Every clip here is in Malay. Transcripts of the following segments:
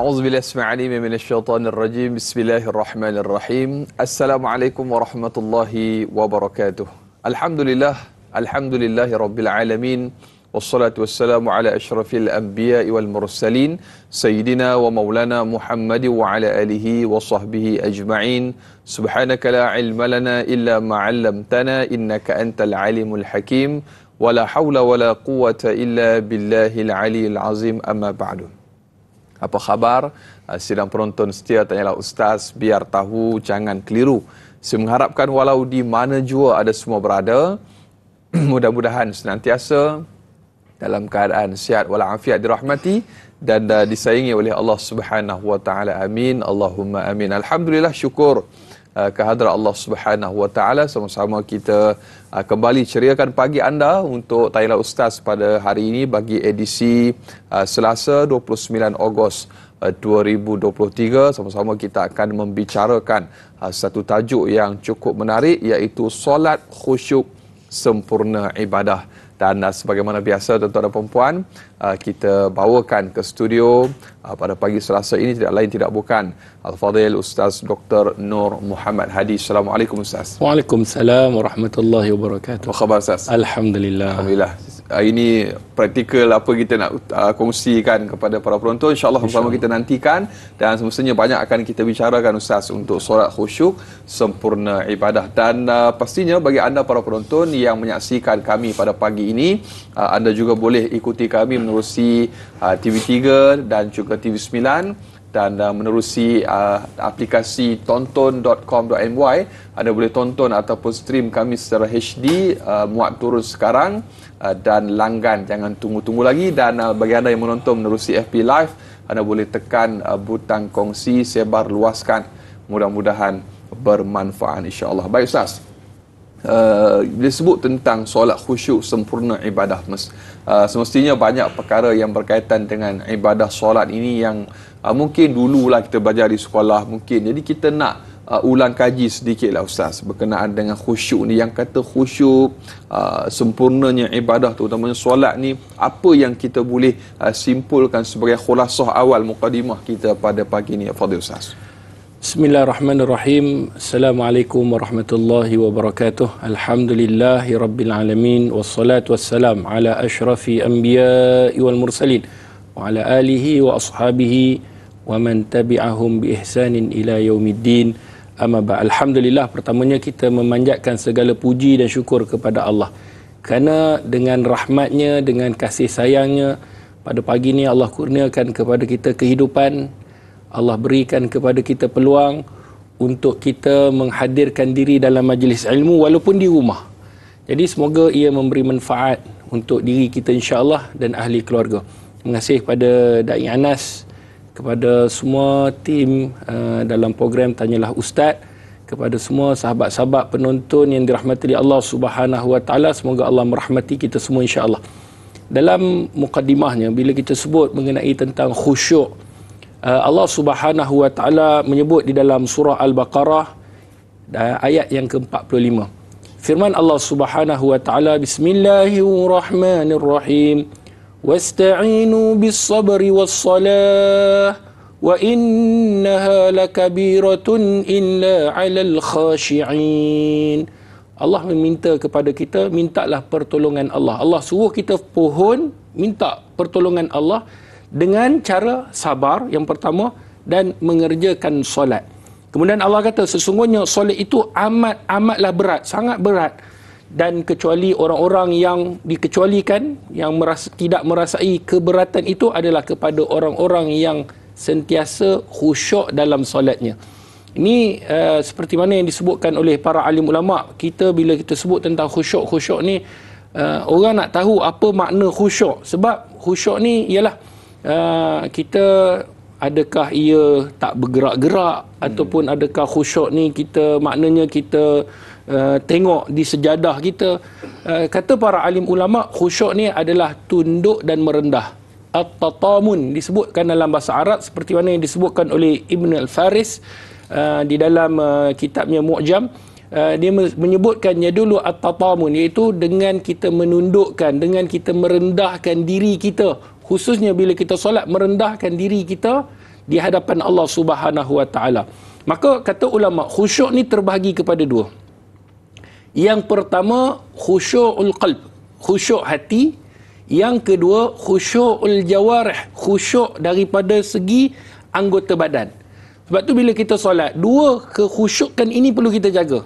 A'udzubillahi as-sami'il 'alim minasyaitonir rajim. Bismillahirrahmanirrahim. Assalamualaikum warahmatullahi wabarakatuh. Alhamdulillahi rabbil alamin. Wassalatu wassalamu ala asyrafil anbiya'i wal mursalin sayyidina wa maulana Muhammad wa ala alihi wa sahbihi ajma'in. Subhanaka la ilma lana illa ma 'allamtana innaka antal alimul hakim. Wala haula wala quwwata illa billahil aliyil azim. Amma ba'du. Apa khabar sidang penonton setia Tanyalah Ustaz, biar tahu jangan keliru. Saya mengharapkan walau di mana jua ada semua berada, mudah-mudahan senantiasa dalam keadaan sihat walafiat dirahmati dan disayangi oleh Allah Subhanahu wa taala. Amin. Allahumma amin. Alhamdulillah, syukur kehadrat Allah Subhanahu wa taala. Sama-sama kita kembali ceriakan pagi anda untuk Tanyalah Ustaz pada hari ini bagi edisi Selasa 29 Ogos 2023. Sama-sama kita akan membicarakan satu tajuk yang cukup menarik, iaitu solat khusyuk sempurna ibadah. Dan sebagaimana biasa, tuan-tuan dan puan-puan, kita bawakan ke studio pada pagi Selasa ini tidak lain tidak bukan Al-Fadhil Ustaz Dr. Nur Muhammad Hadi. Assalamualaikum Ustaz. Waalaikumsalam warahmatullahi wabarakatuh. Apa khabar Ustaz? Alhamdulillah. Alhamdulillah. Ini praktikal apa kita nak kongsikan kepada para penonton, insya-Allah bersama kita nantikan, dan semestinya banyak akan kita bicarakan Ustaz untuk solat khusyuk sempurna ibadah. Dan pastinya bagi anda para penonton yang menyaksikan kami pada pagi ini, anda juga boleh ikuti kami menerusi TV3 dan juga TV9, dan menerusi aplikasi tonton.com.my. Anda boleh tonton ataupun stream kami secara HD, muat turun sekarang, dan langgan jangan tunggu-tunggu lagi. Dan bagi anda yang menonton menerusi FB Live, anda boleh tekan butang kongsi, sebar luaskan, mudah-mudahan bermanfaat insya-Allah. Baik Ustaz, bila sebut tentang solat khusyuk sempurna ibadah, semestinya banyak perkara yang berkaitan dengan ibadah solat ini yang mungkin dululah kita belajar di sekolah mungkin. Jadi kita nak ulang kaji sedikitlah Ustaz berkenaan dengan khusyuk ni. Yang kata khusyuk, sempurnanya ibadah, terutamanya solat ni, apa yang kita boleh simpulkan sebagai khulasah awal mukadimah kita pada pagi ni, Fadil Ustaz? Bismillahirrahmanirrahim. Assalamualaikum warahmatullahi wabarakatuh. Alhamdulillahi rabbil alamin. Wassalatu wassalam ala ashrafi anbiya'i wal mursalin wa ala alihi wa ashabihi wa man tabi'ahum bi ihsanin ila yaumiddin. Amma ba. Alhamdulillah, pertamanya kita memanjatkan segala puji dan syukur kepada Allah, kerana dengan rahmatnya, dengan kasih sayangnya, pada pagi ni Allah kurniakan kepada kita kehidupan. Allah berikan kepada kita peluang untuk kita menghadirkan diri dalam majlis ilmu walaupun di rumah. Jadi semoga ia memberi manfaat untuk diri kita insya-Allah dan ahli keluarga. Terima kasih kepada Da'i Anas, kepada semua tim dalam program Tanyalah Ustaz, kepada semua sahabat-sahabat penonton yang dirahmati Allah Subhanahu wa taala. Semoga Allah merahmati kita semua insya-Allah. Dalam mukadimahnya, bila kita sebut mengenai tentang khusyuk, Allah Subhanahu wa taala menyebut di dalam surah Al-Baqarah ayat yang ke-45. Firman Allah Subhanahu wa taala, Bismillahirrahmanirrahim. Wasta'inu bis-sabri was-salah wa innaha lakabiratun illa 'alal khashi'in. Allah meminta kepada kita, mintalah pertolongan Allah. Allah suruh kita pohon minta pertolongan Allah dengan cara sabar yang pertama, dan mengerjakan solat. Kemudian Allah kata sesungguhnya solat itu amatlah berat, sangat berat, dan kecuali orang-orang yang dikecualikan, yang tidak merasai keberatan itu adalah kepada orang-orang yang sentiasa khusyuk dalam solatnya. Ini seperti mana yang disebutkan oleh para alim ulama. Kita bila kita sebut tentang khusyuk ni, orang nak tahu apa makna khusyuk. Sebab khusyuk ni ialah kita, adakah ia tak bergerak-gerak, ataupun adakah khusyuk ni kita maknanya kita tengok di sejadah kita. Kata para alim ulama, khusyuk ni adalah tunduk dan merendah. At-tatamun disebutkan dalam bahasa Arab seperti mana yang disebutkan oleh Ibn Al-Faris di dalam kitabnya Mu'jam. Dia menyebutkannya dulu at-tatamun, iaitu dengan kita menundukkan, dengan kita merendahkan diri kita, khususnya bila kita solat, merendahkan diri kita di hadapan Allah Subhanahu Wa Taala. Maka kata ulama, khusyuk ni terbahagi kepada dua. Yang pertama, khusyukul qalb, khusyuk hati. Yang kedua, khusyukul jawarih, khusyuk daripada segi anggota badan. Sebab tu bila kita solat, dua kekhusyukan ini perlu kita jaga.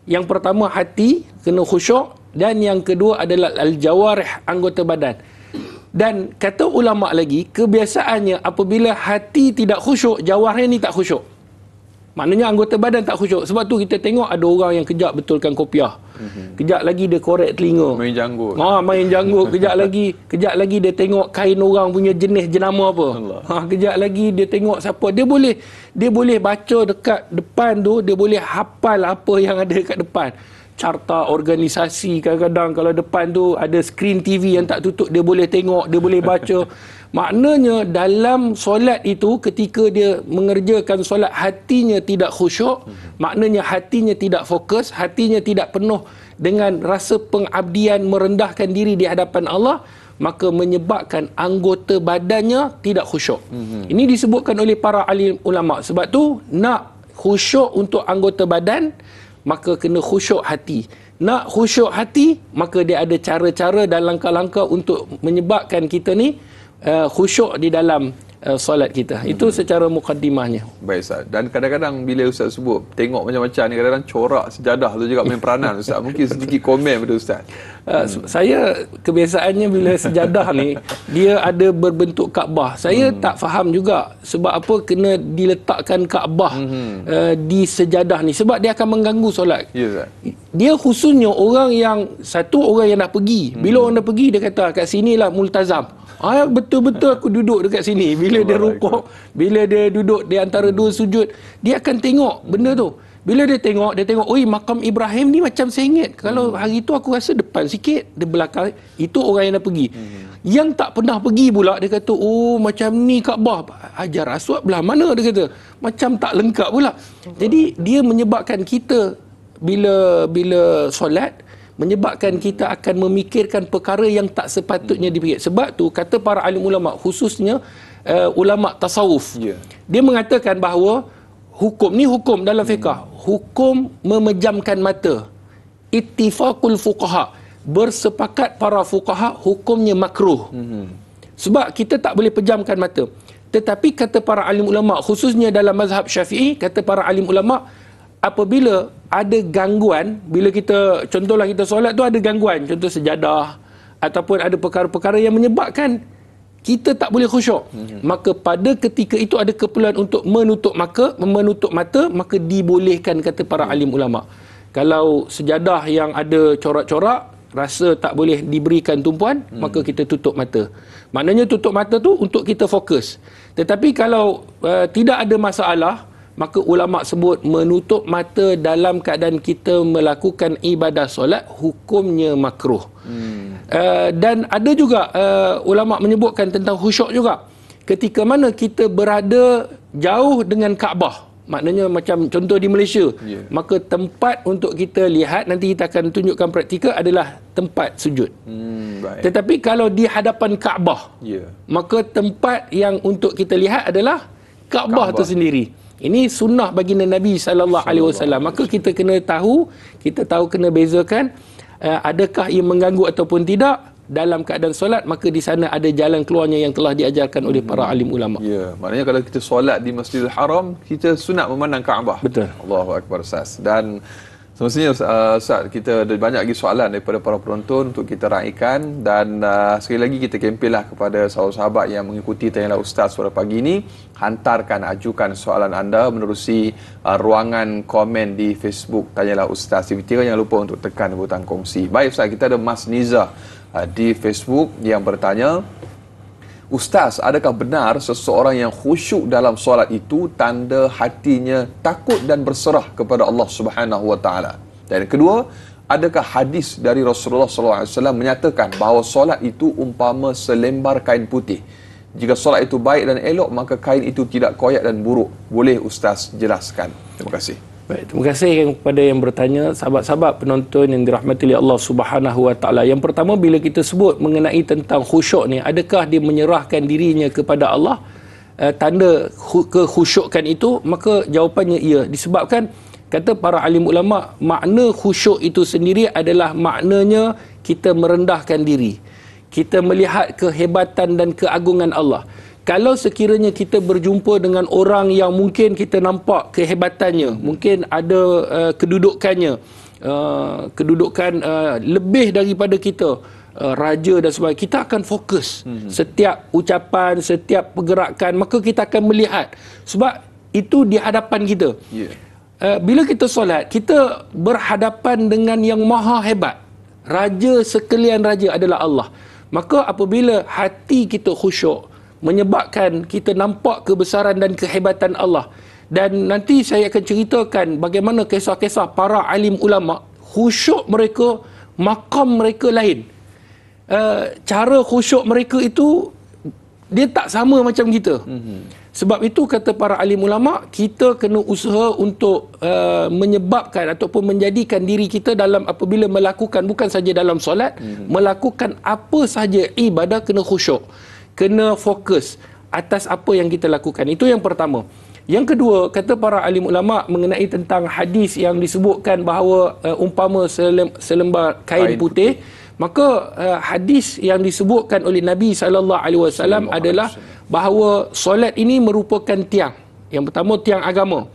Yang pertama, hati kena khusyuk, dan yang kedua adalah al-jawarih, anggota badan. Dan kata ulama lagi, kebiasaannya apabila hati tidak khusyuk, jawarih ni tak khusyuk. Maknanya anggota badan tak khusyuk. Sebab tu kita tengok ada orang yang kejap betulkan kopiah. Kejap lagi dia korek telinga. Main janggut. Main janggut. Kejap lagi dia tengok kain orang punya jenis jenama apa. Kejap lagi dia tengok siapa. Dia boleh baca dekat depan tu, dia boleh hafal apa yang ada dekat depan. Carta organisasi, kadang-kadang kalau depan tu ada skrin TV yang tak tutup, dia boleh tengok, dia boleh baca. Maknanya dalam solat itu, ketika dia mengerjakan solat hatinya tidak khusyuk, maknanya hatinya tidak fokus, hatinya tidak penuh dengan rasa pengabdian, merendahkan diri di hadapan Allah, maka menyebabkan anggota badannya tidak khusyuk. Ini disebutkan oleh para alim ulama. Sebab tu nak khusyuk untuk anggota badan, maka kena khusyuk hati. Nak khusyuk hati, maka dia ada cara-cara dan langkah-langkah untuk menyebabkan kita ni khusyuk di dalam solat kita. Itu secara mukaddimahnya. Baik Ustaz. Dan kadang-kadang bila Ustaz sebut tengok macam-macam ni, kadang-kadang corak sejadah tu juga main peranan Ustaz. Mungkin sedikit komen pada Ustaz. Saya kebiasaannya bila sejadah ni dia ada berbentuk Kaabah. Saya tak faham juga sebab apa kena diletakkan Kaabah di sejadah ni, sebab dia akan mengganggu solat. Ya Ustaz. Dia khususnya orang yang nak pergi. Bila orang dah pergi, dia kata kat sinilah multazam. Betul-betul aku duduk dekat sini. Bila dia rukuk, bila dia duduk di antara dua sujud, dia akan tengok benda tu. Bila dia tengok, oi, makam Ibrahim ni macam saya ingat. Kalau hari tu aku rasa depan sikit, di belakang. Itu orang yang dah pergi. Yang tak pernah pergi pula, dia kata, oh macam ni Kaabah. Hajar Aswad belah mana, dia kata. Macam tak lengkap pula. Jadi dia menyebabkan kita bila solat, menyebabkan kita akan memikirkan perkara yang tak sepatutnya dipikir. Sebab tu kata para alim ulama, khususnya ulama tasawuf, dia mengatakan bahawa hukum dalam fiqh, hukum memejamkan mata, ittifaqul fuqaha, bersepakat para fuqaha hukumnya makruh. Sebab kita tak boleh pejamkan mata. Tetapi kata para alim ulama, khususnya dalam mazhab Syafi'i, kata para alim ulama, apabila ada gangguan, bila kita, contohlah kita solat tu ada gangguan, contoh sejadah, ataupun ada perkara-perkara yang menyebabkan kita tak boleh khusyuk, maka pada ketika itu ada keperluan untuk menutup mata, maka dibolehkan kata para alim ulama. Kalau sejadah yang ada corak-corak, rasa tak boleh diberikan tumpuan, maka kita tutup mata. Maknanya tutup mata tu untuk kita fokus. Tetapi kalau tidak ada masalah, maka ulama sebut menutup mata dalam keadaan kita melakukan ibadah solat hukumnya makruh. Dan ada juga ulama menyebutkan tentang khusyuk juga. Ketika mana kita berada jauh dengan Kaabah, maknanya macam contoh di Malaysia, maka tempat untuk kita lihat, nanti kita akan tunjukkan praktikal, adalah tempat sujud. Tetapi kalau di hadapan Kaabah, maka tempat yang untuk kita lihat adalah Kaabah tu sendiri. Ini sunnah baginda Nabi SAW. Maka kita kena tahu, kena bezakan adakah ia mengganggu ataupun tidak dalam keadaan solat. Maka di sana ada jalan keluarnya yang telah diajarkan oleh para alim ulama. Ya, maknanya kalau kita solat di Masjidil Haram, kita sunat memandang Kaabah. Betul. Allahu Akbar Ustaz. Dan semestinya Ustaz, kita ada banyak lagi soalan daripada para penonton untuk kita raikan. Dan sekali lagi kita kempenlah kepada sahabat-sahabat yang mengikuti Tanyalah Ustaz pada pagi ini, hantarkan, ajukan soalan anda menerusi ruangan komen di Facebook Tanyalah Ustaz TV3. Jangan lupa untuk tekan butang kongsi. Baik Ustaz, kita ada Mas Niza di Facebook yang bertanya, Ustaz, adakah benar seseorang yang khusyuk dalam solat itu tanda hatinya takut dan berserah kepada Allah Subhanahu Wa Taala? Dan kedua, adakah hadis dari Rasulullah SAW menyatakan bahawa solat itu umpama selembar kain putih? Jika solat itu baik dan elok, maka kain itu tidak koyak dan buruk. Boleh Ustaz jelaskan? Terima kasih. Baik, terima kasih kepada yang bertanya, sahabat-sahabat penonton yang dirahmati oleh Allah Subhanahu Wa Taala. Yang pertama, bila kita sebut mengenai tentang khusyuk ni, adakah dia menyerahkan dirinya kepada Allah? tanda kekhusyukan itu? Maka jawapannya iya. Disebabkan kata para alim ulama, makna khusyuk itu sendiri adalah maknanya kita merendahkan diri. Kita melihat kehebatan dan keagungan Allah. Kalau sekiranya kita berjumpa dengan orang yang mungkin kita nampak kehebatannya, mungkin ada kedudukannya, kedudukan lebih daripada kita, raja dan sebagainya, kita akan fokus setiap ucapan, setiap pergerakan, maka kita akan melihat. Sebab itu di hadapan kita. Bila kita solat, kita berhadapan dengan yang maha hebat. Raja sekalian raja adalah Allah. Maka apabila hati kita khusyuk, menyebabkan kita nampak kebesaran dan kehebatan Allah. Dan nanti saya akan ceritakan bagaimana kisah-kisah para alim ulama, khusyuk mereka, maqam mereka lain. Cara khusyuk mereka itu dia tak sama macam kita. Sebab itu kata para alim ulama, kita kena usaha untuk menyebabkan ataupun menjadikan diri kita dalam apabila melakukan, bukan saja dalam solat, melakukan apa saja ibadah kena khusyuk, kena fokus atas apa yang kita lakukan. Itu yang pertama. Yang kedua, kata para alim ulama mengenai tentang hadis yang disebutkan bahawa umpama selembar kain putih, maka hadis yang disebutkan oleh Nabi SAW adalah bahawa solat ini merupakan tiang. Yang pertama, tiang agama.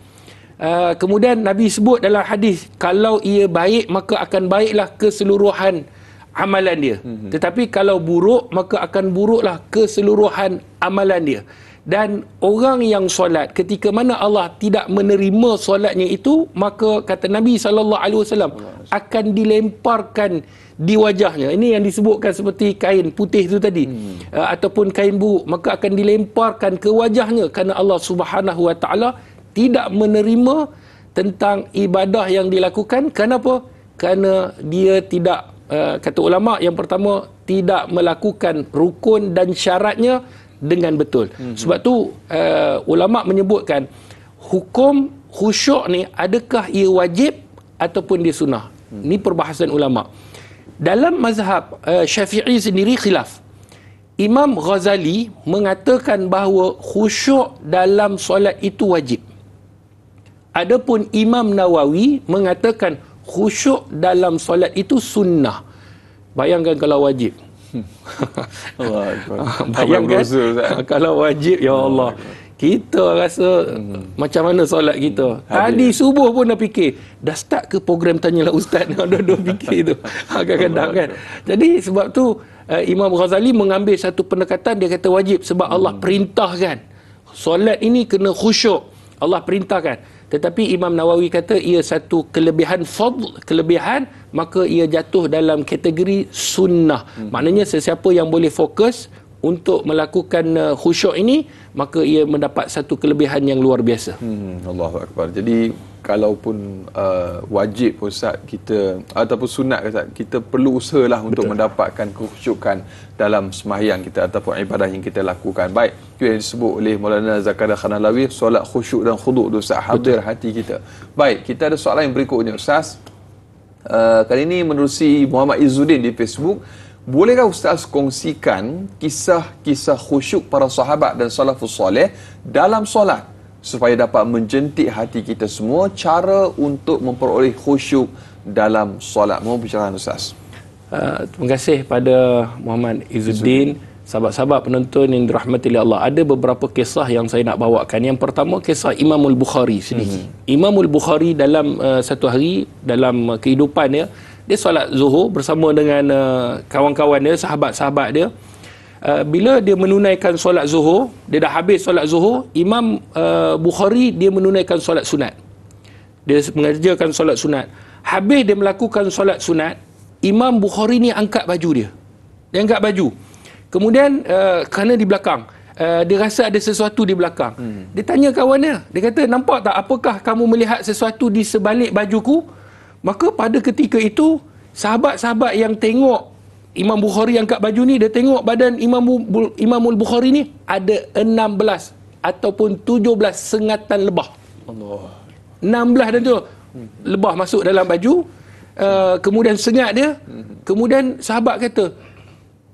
Kemudian Nabi sebut dalam hadis, kalau ia baik maka akan baiklah keseluruhan amalan dia. Tetapi kalau buruk, maka akan buruklah keseluruhan amalan dia. Dan orang yang solat, ketika mana Allah tidak menerima solatnya itu, maka kata Nabi SAW akan dilemparkan di wajahnya. Ini yang disebutkan seperti kain putih itu tadi, ataupun kain buruk, maka akan dilemparkan ke wajahnya, kerana Allah Subhanahu Wa Taala tidak menerima tentang ibadah yang dilakukan. Kenapa? Kerana dia tidak, kata ulama yang pertama, tidak melakukan rukun dan syaratnya dengan betul. Sebab tu ulama menyebutkan hukum khusyuk ni, adakah ia wajib ataupun dia sunnah. Ini perbahasan ulama. Dalam mazhab Syafi'i sendiri khilaf. Imam Ghazali mengatakan bahawa khusyuk dalam solat itu wajib. Adapun Imam Nawawi mengatakan khusyuk dalam solat itu sunnah. Bayangkan kalau wajib. Bayangkan kalau wajib, ya Allah, kita rasa macam mana solat kita. Tadi subuh pun dah fikir, dah start ke program Tanyalah Ustaz, dah fikir tu kadang-kadang kan. Jadi sebab tu Imam Ghazali mengambil satu pendekatan, dia kata wajib sebab Allah perintahkan solat ini kena khusyuk, Allah perintahkan. Tetapi Imam Nawawi kata ia satu kelebihan fadl, kelebihan, maka ia jatuh dalam kategori sunnah. Maknanya sesiapa yang boleh fokus untuk melakukan khusyuk ini, maka ia mendapat satu kelebihan yang luar biasa. Allahu Akbar. Jadi kalaupun wajib Ustaz kita ataupun sunat Ustaz, kita perlu usahalah untuk mendapatkan kekhusyukan dalam sembahyang kita ataupun ibadah yang kita lakukan. Baik, itu yang disebut oleh Maulana Zakaria Khan Alawi, solat khusyuk dan khuduk tu Ustaz, hadir hati kita. Baik, kita ada soalan yang berikutnya Ustaz. Kali ini menerusi Muhammad Izzuddin di Facebook. Bolehkah Ustaz kongsikan kisah-kisah khusyuk para sahabat dan salafus soleh dalam solat supaya dapat menjentik hati kita semua, cara untuk memperoleh khusyuk dalam solat? Mohon pencerahan Ustaz. Terima kasih pada Muhammad Izzuddin. Sahabat-sahabat penonton yang dirahmati oleh Allah, ada beberapa kisah yang saya nak bawakan. Yang pertama, kisah Imamul Bukhari sendiri. Imamul Bukhari dalam satu hari, dalam kehidupan dia solat zuhur bersama dengan kawan-kawan dia, sahabat-sahabat dia. Bila dia menunaikan solat zuhur, dia dah habis solat zuhur, Imam Bukhari dia menunaikan solat sunat. Dia mengerjakan solat sunat. Habis dia melakukan solat sunat, Imam Bukhari ni angkat baju dia. Dia angkat baju. Kemudian kerana di belakang, dia rasa ada sesuatu di belakang. Dia tanya kawan dia, dia kata, nampak tak, apakah kamu melihat sesuatu di sebalik bajuku? Maka pada ketika itu, sahabat-sahabat yang tengok Imam Bukhari angkat baju ni, dia tengok badan Imamul Bukhari ni ada 16 ataupun 17 sengatan lebah. Allah. 16 dan tu lebah masuk dalam baju. Kemudian sengat dia. Kemudian sahabat kata,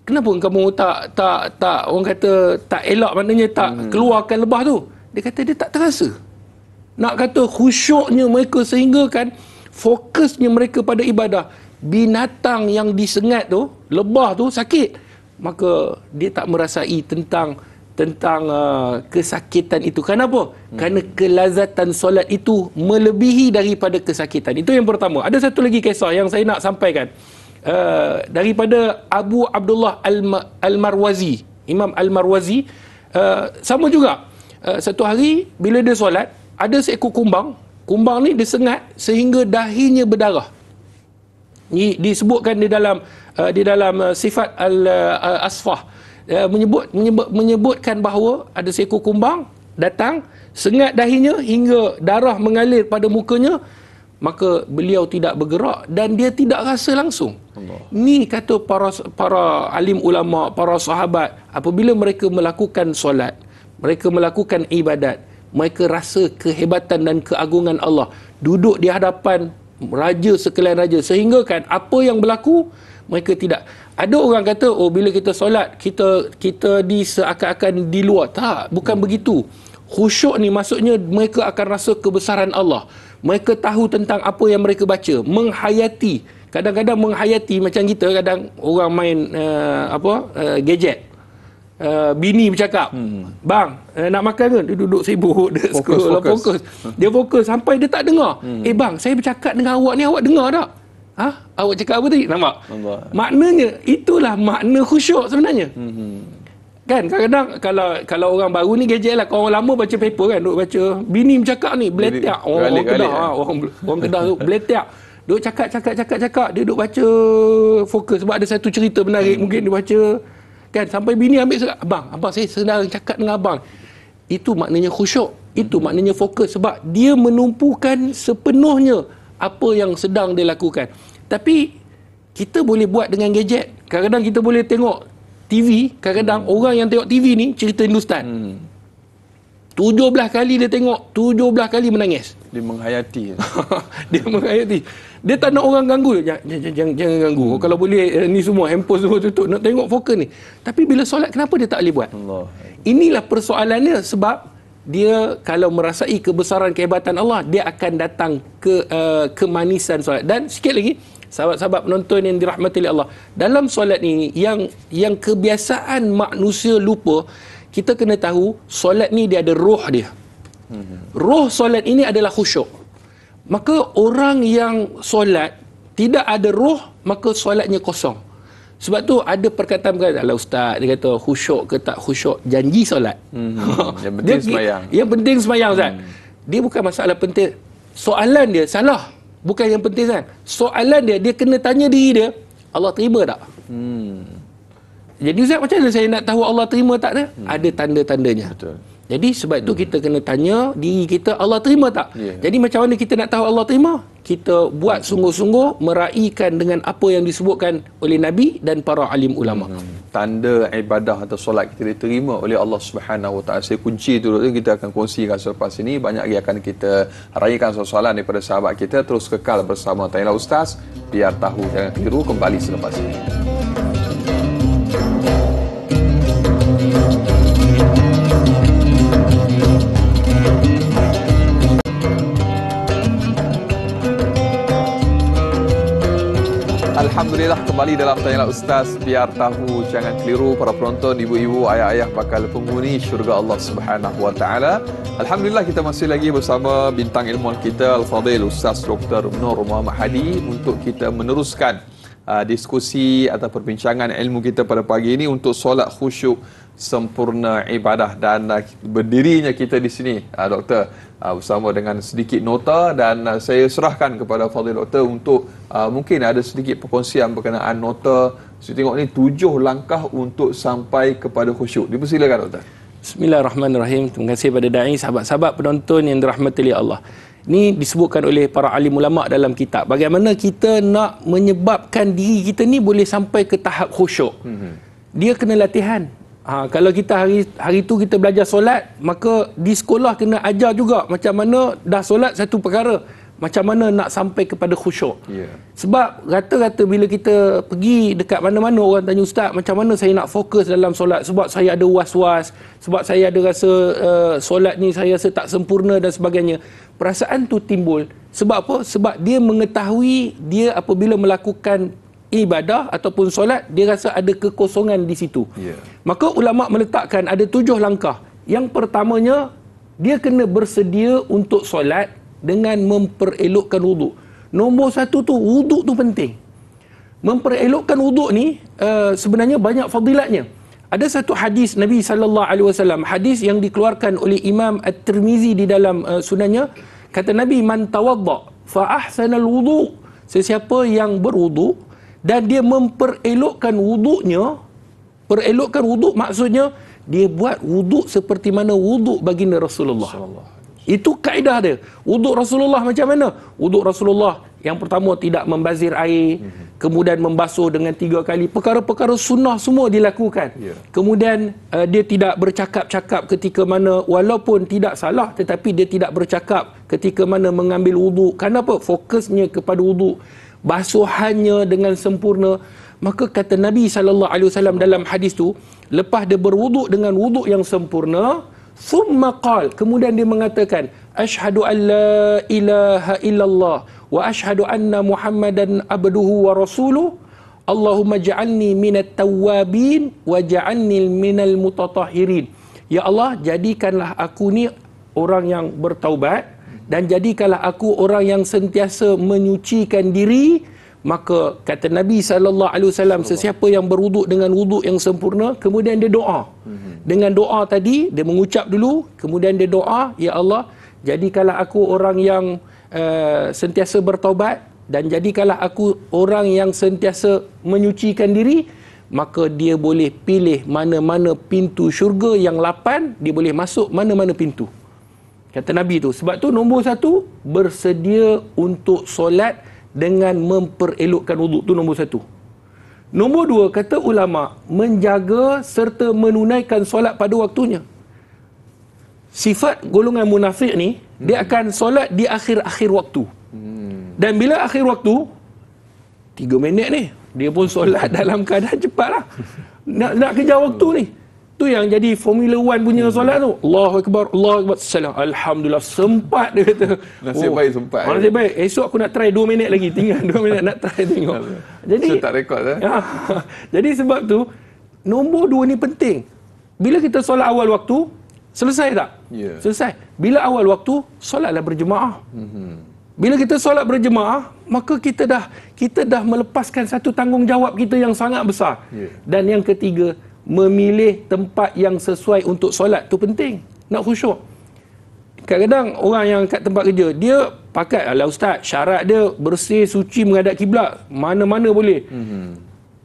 kenapa kamu tak orang kata tak elak, maknanya tak keluarkan lebah tu? Dia kata dia tak terasa. Nak kata khusyuknya mereka sehingga kan fokusnya mereka pada ibadah. Binatang yang disengat tu, lebah tu sakit, maka dia tak merasai tentang kesakitan itu. Kenapa? Kerana kelazatan solat itu melebihi daripada kesakitan. Itu yang pertama. Ada satu lagi kisah yang saya nak sampaikan. Daripada Abu Abdullah Al-Marwazi, Imam Al-Marwazi, sama juga. Satu hari bila dia solat, ada seekor kumbang. Kumbang ni disengat sehingga dahinya berdarah. Ini disebutkan di dalam sifat Al-Asfah, menyebutkan bahawa ada seekor kumbang datang, sengat dahinya hingga darah mengalir pada mukanya, maka beliau tidak bergerak dan dia tidak rasa langsung. Ni kata para alim ulama, para sahabat, apabila mereka melakukan solat, mereka melakukan ibadat, mereka rasa kehebatan dan keagungan Allah, duduk di hadapan raja sekalian raja, sehingga kan apa yang berlaku mereka tidak. Ada orang kata, oh bila kita solat kita seakan-akan di luar. Tak, bukan begitu. Khusyuk ni maksudnya mereka akan rasa kebesaran Allah. Mereka tahu tentang apa yang mereka baca, menghayati. Kadang-kadang menghayati macam kita, kadang orang main gadget. Bini bercakap, bang, nak makan ke? Dia duduk sibuk, dia fokus. Dia fokus sampai dia tak dengar. Bang, saya bercakap dengan awak ni, awak dengar tak? Awak cakap apa tadi? Nampak? Maknanya itulah makna khusyuk sebenarnya. Kan kadang-kadang kalau orang baru ni gadget lah. Kalau orang lama baca paper kan, duk baca, bini bercakap ni beletak. Orang Kedah, orang Kedah tu beletak. Duk cakap, dia duk baca fokus sebab ada satu cerita menarik mungkin dia baca. Kan sampai bini ambil sekat, abang saya sedang cakap dengan abang. Itu maknanya khusyuk, itu maknanya fokus, sebab dia menumpukan sepenuhnya apa yang sedang dia lakukan. Tapi kita boleh buat dengan gadget. Kadang-kadang kita boleh tengok TV, kadang-kadang orang yang tengok TV ni cerita Hindustan. 17 kali dia tengok, 17 kali menangis. Dia menghayati. Dia menghayati. Dia tak nak orang ganggu. Jangan ganggu. Kalau boleh ni semua handphone semua tutup, nak tengok fokus ni. Tapi bila solat, kenapa dia tak boleh buat? Inilah persoalannya, sebab dia kalau merasai kebesaran kehebatan Allah, dia akan datang ke kemanisan solat. Dan sikit lagi, sahabat-sahabat penonton yang dirahmati oleh Allah, dalam solat ini yang kebiasaan manusia lupa, kita kena tahu solat ni dia ada roh dia. Roh solat ini adalah khusyuk. Maka orang yang solat tidak ada roh, maka solatnya kosong. Sebab tu ada perkataan alah ustaz, dia kata khusyuk ke tak khusyuk, janji solat. Yang penting sembahyang. Yang penting sembahyang ustaz. Dia bukan masalah penting. Soalan dia salah. Bukan yang penting kan. Soalan dia kena tanya diri dia, Allah terima tak? Jadi ustaz, macam mana saya nak tahu Allah terima tak dia? Ada tanda-tandanya. Betul. Jadi sebab itu kita kena tanya diri kita, Allah terima tak? Jadi macam mana kita nak tahu Allah terima? Kita buat sungguh-sungguh meraikan dengan apa yang disebutkan oleh Nabi dan para alim ulama. Tanda ibadah atau solat kita diterima oleh Allah Subhanahu Wa Taala. Saya kunci tu kita akan kongsikan selepas ini. Banyak lagi akan kita raikan soalan daripada sahabat kita. Terus kekal bersama Tanyalah Ustaz, biar tahu jangan keliru, kembali selepas ini. Alhamdulillah, kembali dalam Tanyalah Ustaz, biar tahu jangan keliru. Para penonton, ibu-ibu, ayah-ayah bakal penghuni syurga Allah Subhanahu Wa Taala. Alhamdulillah, kita masih lagi bersama bintang ilmuwan kita Al-Fadhil Ustaz Dr. Nur Muhammad Hadi untuk kita meneruskan diskusi atau perbincangan ilmu kita pada pagi ini untuk solat khusyuk sempurna ibadah. Dan berdirinya kita di sini doktor bersama dengan sedikit nota, dan saya serahkan kepada Fadil Doktor untuk mungkin ada sedikit perkongsian berkenaan nota. Saya tengok ni 7 langkah untuk sampai kepada khusyuk. Dipersilakan Doktor. Bismillahirrahmanirrahim. Terima kasih pada da'i, sahabat-sahabat penonton yang dirahmati oleh Allah. Ini disebutkan oleh para alim ulama dalam kitab. Bagaimana kita nak menyebabkan diri kita ni boleh sampai ke tahap khusyuk. Dia kena latihan. Kalau kita hari tu kita belajar solat, maka di sekolah kena ajar juga macam mana dah solat satu perkara. macam mana nak sampai kepada khusyuk. Yeah. Sebab rata-rata bila kita pergi dekat mana-mana, orang tanya, ustaz, macam mana saya nak fokus dalam solat, sebab saya ada was-was, sebab saya ada rasa solat ni saya rasa tak sempurna dan sebagainya. Perasaan tu timbul sebab apa? Sebab dia mengetahui dia apabila melakukan ibadah ataupun solat, dia rasa ada kekosongan di situ. Yeah. Maka ulama meletakkan ada 7 langkah. Yang pertamanya, dia kena bersedia untuk solat dengan memperelokkan wuduk. Nombor 1 tu, wuduk tu penting. Memperelokkan wuduk ni sebenarnya banyak fadilatnya. Ada satu hadis Nabi SAW, hadis yang dikeluarkan oleh Imam At-Tirmizi di dalam sunannya, kata Nabi, man tawadda fa ahsanal wudu, sesiapa yang berwuduk dan dia memperelokkan wuduknya. Perelokkan wuduk maksudnya dia buat wuduk seperti mana wuduk baginda Rasulullah. Itu kaedah dia. Wuduk Rasulullah macam mana? Wuduk Rasulullah yang pertama tidak membazir air, kemudian membasuh dengan 3 kali. Perkara-perkara sunnah semua dilakukan. Kemudian dia tidak bercakap-cakap ketika mana, walaupun tidak salah, tetapi dia tidak bercakap ketika mana mengambil wuduk. Kenapa? Fokusnya kepada wuduk. Basuhannya dengan sempurna. Maka kata Nabi SAW dalam hadis tu, lepas dia berwuduk dengan wuduk yang sempurna, thumma qal, kemudian dia mengatakan, asyhadu an la ilaha illallah wa asyhadu anna muhammadan abduhu wa rasuluh, Allahumma ja'alni minat tawwabin wa ja'alni minal mutatahhirin. Ya Allah, jadikanlah aku ni orang yang bertaubat dan jadikanlah aku orang yang sentiasa menyucikan diri. Maka kata Nabi SAW, sesiapa yang berwuduk dengan wuduk yang sempurna, kemudian dia doa. Dengan doa tadi, dia mengucap dulu, kemudian dia doa, ya Allah, jadikanlah aku orang yang sentiasa bertaubat dan jadikanlah aku orang yang sentiasa menyucikan diri. Maka dia boleh pilih mana-mana pintu syurga yang 8, dia boleh masuk mana-mana pintu. Kata Nabi tu. Sebab tu nombor 1, bersedia untuk solat dengan memperelokkan wuduk. Tu nombor 1. Nombor 2, kata ulama, menjaga serta menunaikan solat pada waktunya. Sifat golongan munafik ni, dia akan solat di akhir-akhir waktu. Dan bila akhir waktu, 3 minit ni, dia pun solat dalam keadaan cepat lah. Nak kejar waktu ni. Tu yang jadi Formula 1 punya solat tu. Allahu Akbar, Allahu Akbar, salam. Alhamdulillah, sempat dia kata. Nasib baik sempat. Nasib baik. Esok aku nak try 2 minit lagi. Tinggal 2 minit nak try tengok. Jadi, so, tak rekod jadi sebab tu, nombor 2 ni penting. Bila kita solat awal waktu, selesai tak? Yeah. Selesai. Bila awal waktu, solatlah berjemaah. Bila kita solat berjemaah, maka kita dah melepaskan satu tanggungjawab kita yang sangat besar. Yeah. Dan yang ketiga, memilih tempat yang sesuai untuk solat tu penting. Nak khusyuk. Kadang-kadang orang yang kat tempat kerja, dia pakai, alah ustaz, syarat dia bersih, suci, menghadap kiblat, mana-mana boleh.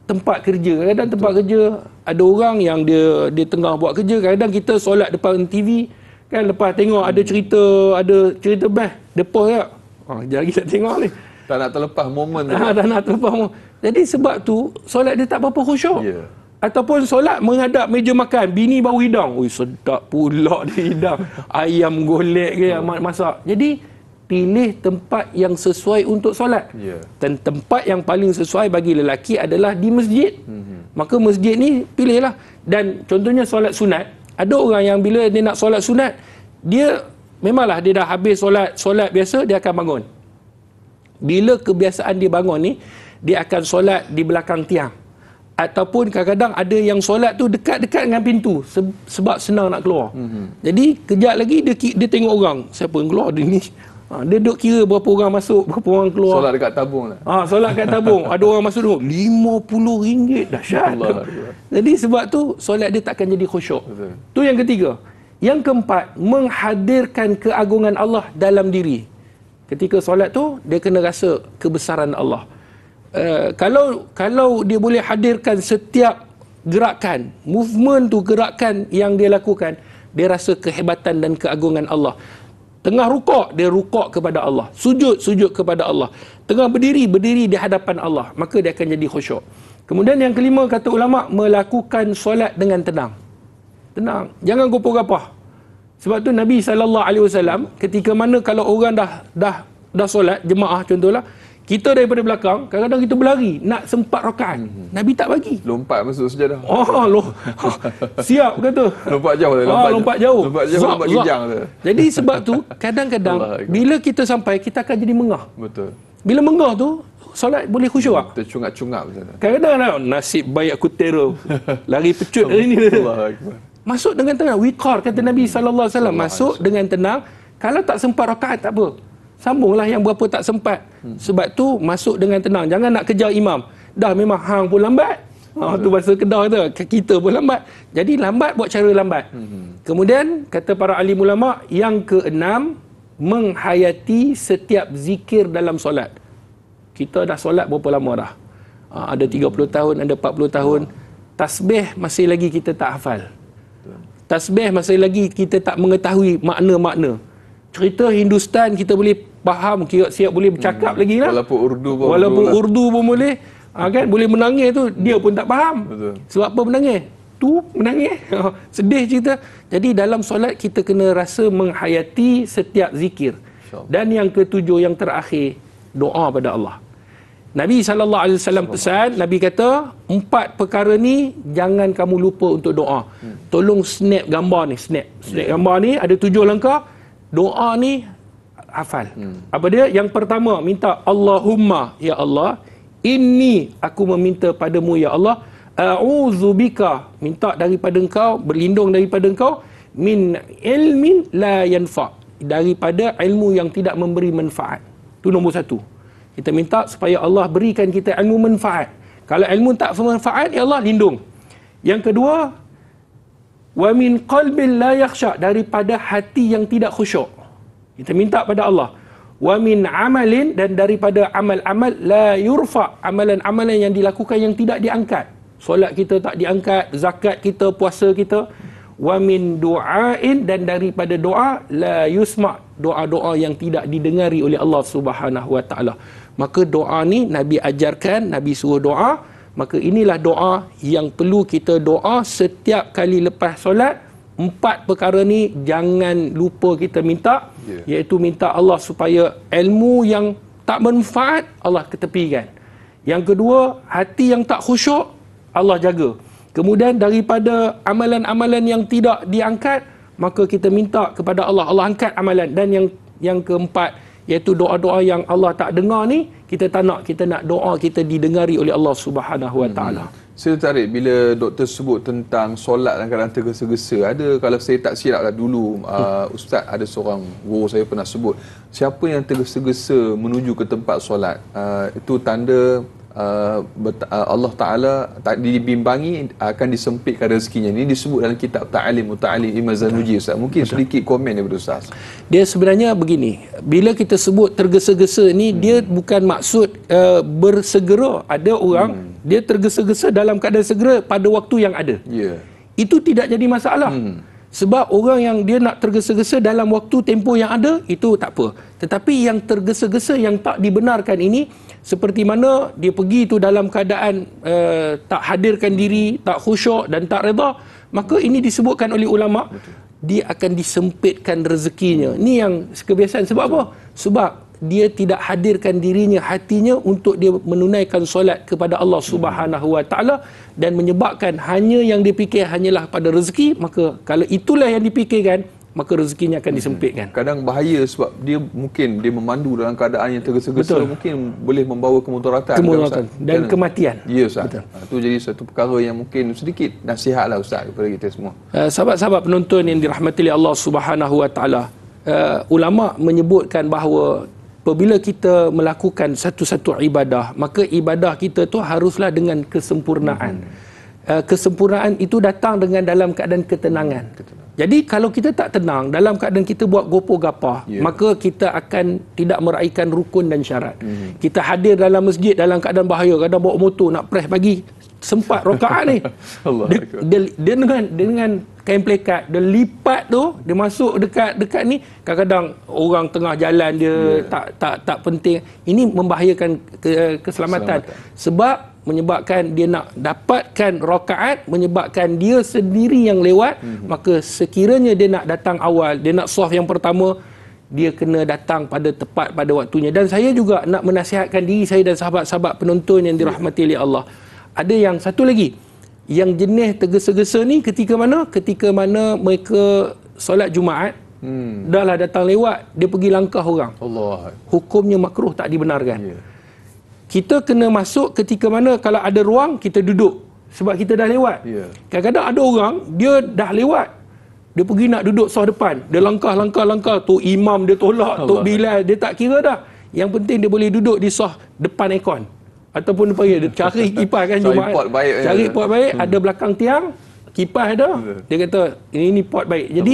Tempat kerja, kadang-kadang tempat kerja ada orang yang dia tengah buat kerja, kadang-kadang kita solat depan TV kan, lepas tengok ada cerita best, dia pause tak? Sekejap lagi tak tengok ni. Tak nak terlepas momen tu. Tak nak terlepas momen. Jadi sebab tu solat dia tak berapa khusyuk. Yeah. Ataupun solat menghadap meja makan, bini bau hidang. Ui, sedap pula dia hidang. Ayam golek ke yang masak. Jadi pilih tempat yang sesuai untuk solat. Yeah. Dan tempat yang paling sesuai bagi lelaki adalah di masjid. Maka masjid ni pilihlah. Dan contohnya solat sunat, ada orang yang bila dia nak solat sunat, dia memanglah dia dah habis solat biasa, dia akan bangun. Bila kebiasaan dia bangun ni, dia akan solat di belakang tiang. Ataupun kadang-kadang ada yang solat tu dekat-dekat dengan pintu sebab senang nak keluar. Jadi kejap lagi dia tengok orang, siapa yang keluar dia ni. Dia duduk kira berapa orang masuk, berapa orang keluar. Solat dekat tabung lah. Solat dekat tabung. Ada orang masuk duduk RM50, dahsyat. Jadi sebab tu solat dia takkan jadi khusyuk. Tu yang ketiga. Yang keempat, menghadirkan keagungan Allah dalam diri. Ketika solat tu, dia kena rasa kebesaran Allah. Kalau dia boleh hadirkan setiap gerakan, movement tu, gerakan yang dia lakukan, dia rasa kehebatan dan keagungan Allah. Tengah rukuk, dia rukuk kepada Allah. Sujud kepada Allah. Tengah berdiri di hadapan Allah. Maka dia akan jadi khusyuk. Kemudian yang kelima, kata ulama, melakukan solat dengan tenang. Tenang. Jangan gopoh-gapoh. Sebab tu Nabi SAW ketika mana kalau orang dah dah solat jemaah contohlah, kita daripada belakang, kadang-kadang kita berlari nak sempat rakaat. Nabi tak bagi. Lompat masuk sejadah. Siap kata. Lompat jauh. Lompat jauh. Lompat kijang tu. Jadi sebab tu kadang-kadang bila kita sampai, kita akan jadi mengah. Betul. Bila mengah tu, solat boleh khusyuk tak? Tercungap-cungap macam tu. Kadang-kadang nasib baik aku terror. Lari pecut dari ni. Masuk dengan tenang. Wiqar kata Nabi SAW. Masuk dengan tenang. Kalau tak sempat rakaat tak apa. Sambunglah yang berapa tak sempat. Sebab tu masuk dengan tenang. Jangan nak kejar imam. Dah memang hang pun lambat. Tu bahasa Kedah tu. Kita pun lambat. Jadi lambat buat cara lambat. Kemudian kata para alim ulama, yang keenam, menghayati setiap zikir dalam solat. Kita dah solat berapa lama dah? Ada 30 tahun, ada 40 tahun. Tasbih masih lagi kita tak hafal. Tasbih masih lagi kita tak mengetahui makna-makna. Cerita Hindustan kita boleh faham, siap boleh bercakap lagi lah. Walaupun Urdu pun boleh. Kan boleh menangis tu, dia pun tak faham. Betul. Sebab apa menangis? Tu menangis. Sedih cerita. Jadi dalam solat kita kena rasa menghayati setiap zikir. Dan yang ketujuh, yang terakhir, doa pada Allah. Nabi SAW pesan, Nabi kata, 4 perkara ni jangan kamu lupa untuk doa. Tolong snap gambar ni. Snap gambar ni ada 7 langkah. Doa ni hafal. Apa dia? Yang pertama, minta Allahumma, ya Allah, inni, aku meminta padamu ya Allah, a'udzubika, minta daripada engkau, berlindung daripada engkau, min ilmin la yanfa, daripada ilmu yang tidak memberi manfaat. Itu nombor 1. Kita minta supaya Allah berikan kita ilmu manfaat. Kalau ilmu tak bermanfaat, ya Allah lindung. Yang kedua, wa min qalbin la yakhsha, daripada hati yang tidak khusyuk. Kita minta pada Allah. Wa min amalin, dan daripada amal-amal la yurfa, amalan-amalan yang dilakukan yang tidak diangkat. Solat kita tak diangkat, zakat kita, puasa kita. Wa min du'ain, dan daripada doa la yusma, doa-doa yang tidak didengari oleh Allah Subhanahu wa taala. Maka doa ni Nabi ajarkan, Nabi suruh doa. Maka inilah doa yang perlu kita doa setiap kali lepas solat. 4 perkara ni jangan lupa kita minta, iaitu minta Allah supaya ilmu yang tak bermanfaat Allah ketepikan. Yang kedua, hati yang tak khusyuk Allah jaga. Kemudian daripada amalan-amalan yang tidak diangkat, maka kita minta kepada Allah, Allah angkat amalan. Dan yang keempat, iaitu doa-doa yang Allah tak dengar ni, kita tak nak, kita nak doa kita didengari oleh Allah Subhanahu wa taala. Saya tertarik bila doktor sebut tentang solat dalam keadaan tergesa-gesa. Ada, kalau saya tak silap lah dulu, ustaz, ada seorang guru saya pernah sebut, siapa yang tergesa-gesa menuju ke tempat solat, itu tanda Allah Ta'ala dibimbangi akan disempitkan rezekinya. Ini disebut dalam kitab Ta'alim Imam Zanuji, Ustaz. Mungkin sedikit komen daripada Ustaz. Dia sebenarnya begini, bila kita sebut tergesa-gesa ni, dia bukan maksud bersegera. Ada orang dia tergesa-gesa dalam keadaan segera pada waktu yang ada. Itu tidak jadi masalah. Sebab orang yang dia nak tergesa-gesa dalam waktu tempoh yang ada, itu tak apa. Tetapi yang tergesa-gesa yang tak dibenarkan ini, seperti mana dia pergi tu dalam keadaan tak hadirkan diri, tak khusyuk dan tak redha, maka ini disebutkan oleh ulama, dia akan disempitkan rezekinya. Ini yang kebiasaan. Sebab apa? Sebab dia tidak hadirkan dirinya, hatinya untuk dia menunaikan solat kepada Allah Subhanahu wa taala, dan menyebabkan hanya yang dipikir hanyalah pada rezeki. Maka kalau itulah yang dipikirkan, maka rezekinya akan disempitkan. Kadang bahaya sebab dia mungkin dia memandu dalam keadaan yang tergesa-gesa, mungkin boleh membawa kemudaratan dan kematian. Ya, Ustaz. Itu jadi satu perkara yang mungkin sedikit nasihatlah Ustaz kepada kita semua. Sahabat-sahabat penonton yang dirahmati oleh Allah Subhanahu wa taala, ulama menyebutkan bahawa apabila kita melakukan satu-satu ibadah, maka ibadah kita tu haruslah dengan kesempurnaan. Kesempurnaan itu datang dengan dalam keadaan ketenangan. Jadi kalau kita tak tenang, dalam keadaan kita buat gopoh gapah, maka kita akan tidak meraihkan rukun dan syarat. Kita hadir dalam masjid dalam keadaan bahaya, kadang bawa motor nak press pagi, sempat rakaat ni. Dia dengan kain plekat, dia lipat tu, dia masuk dekat ni, kadang-kadang orang tengah jalan dia tak penting. Ini membahayakan keselamatan. Sebab menyebabkan dia nak dapatkan rakaat, menyebabkan dia sendiri yang lewat. Maka sekiranya dia nak datang awal, dia nak soft yang pertama, dia kena datang pada tepat pada waktunya. Dan saya juga nak menasihatkan diri saya dan sahabat-sahabat penonton yang dirahmati oleh Allah. Ada yang satu lagi, yang jenis tergesa-gesa ni ketika mana mereka solat Jumaat, dah lah datang lewat, dia pergi langkah orang. Allah. Hukumnya makruh, tak dibenarkan. Kita kena masuk ketika mana kalau ada ruang, kita duduk. Sebab kita dah lewat. Kadang-kadang ada orang, dia dah lewat, dia pergi nak duduk sah depan. Dia langkah. Tu imam dia tolak, Tok Bilal, dia tak kira dah. Yang penting dia boleh duduk di sah depan aircon. Ataupun dia cari kipas kan Jumaat. Cari pot baik, ada belakang tiang, kipas ada. Dia kata, ini pot baik. Jadi,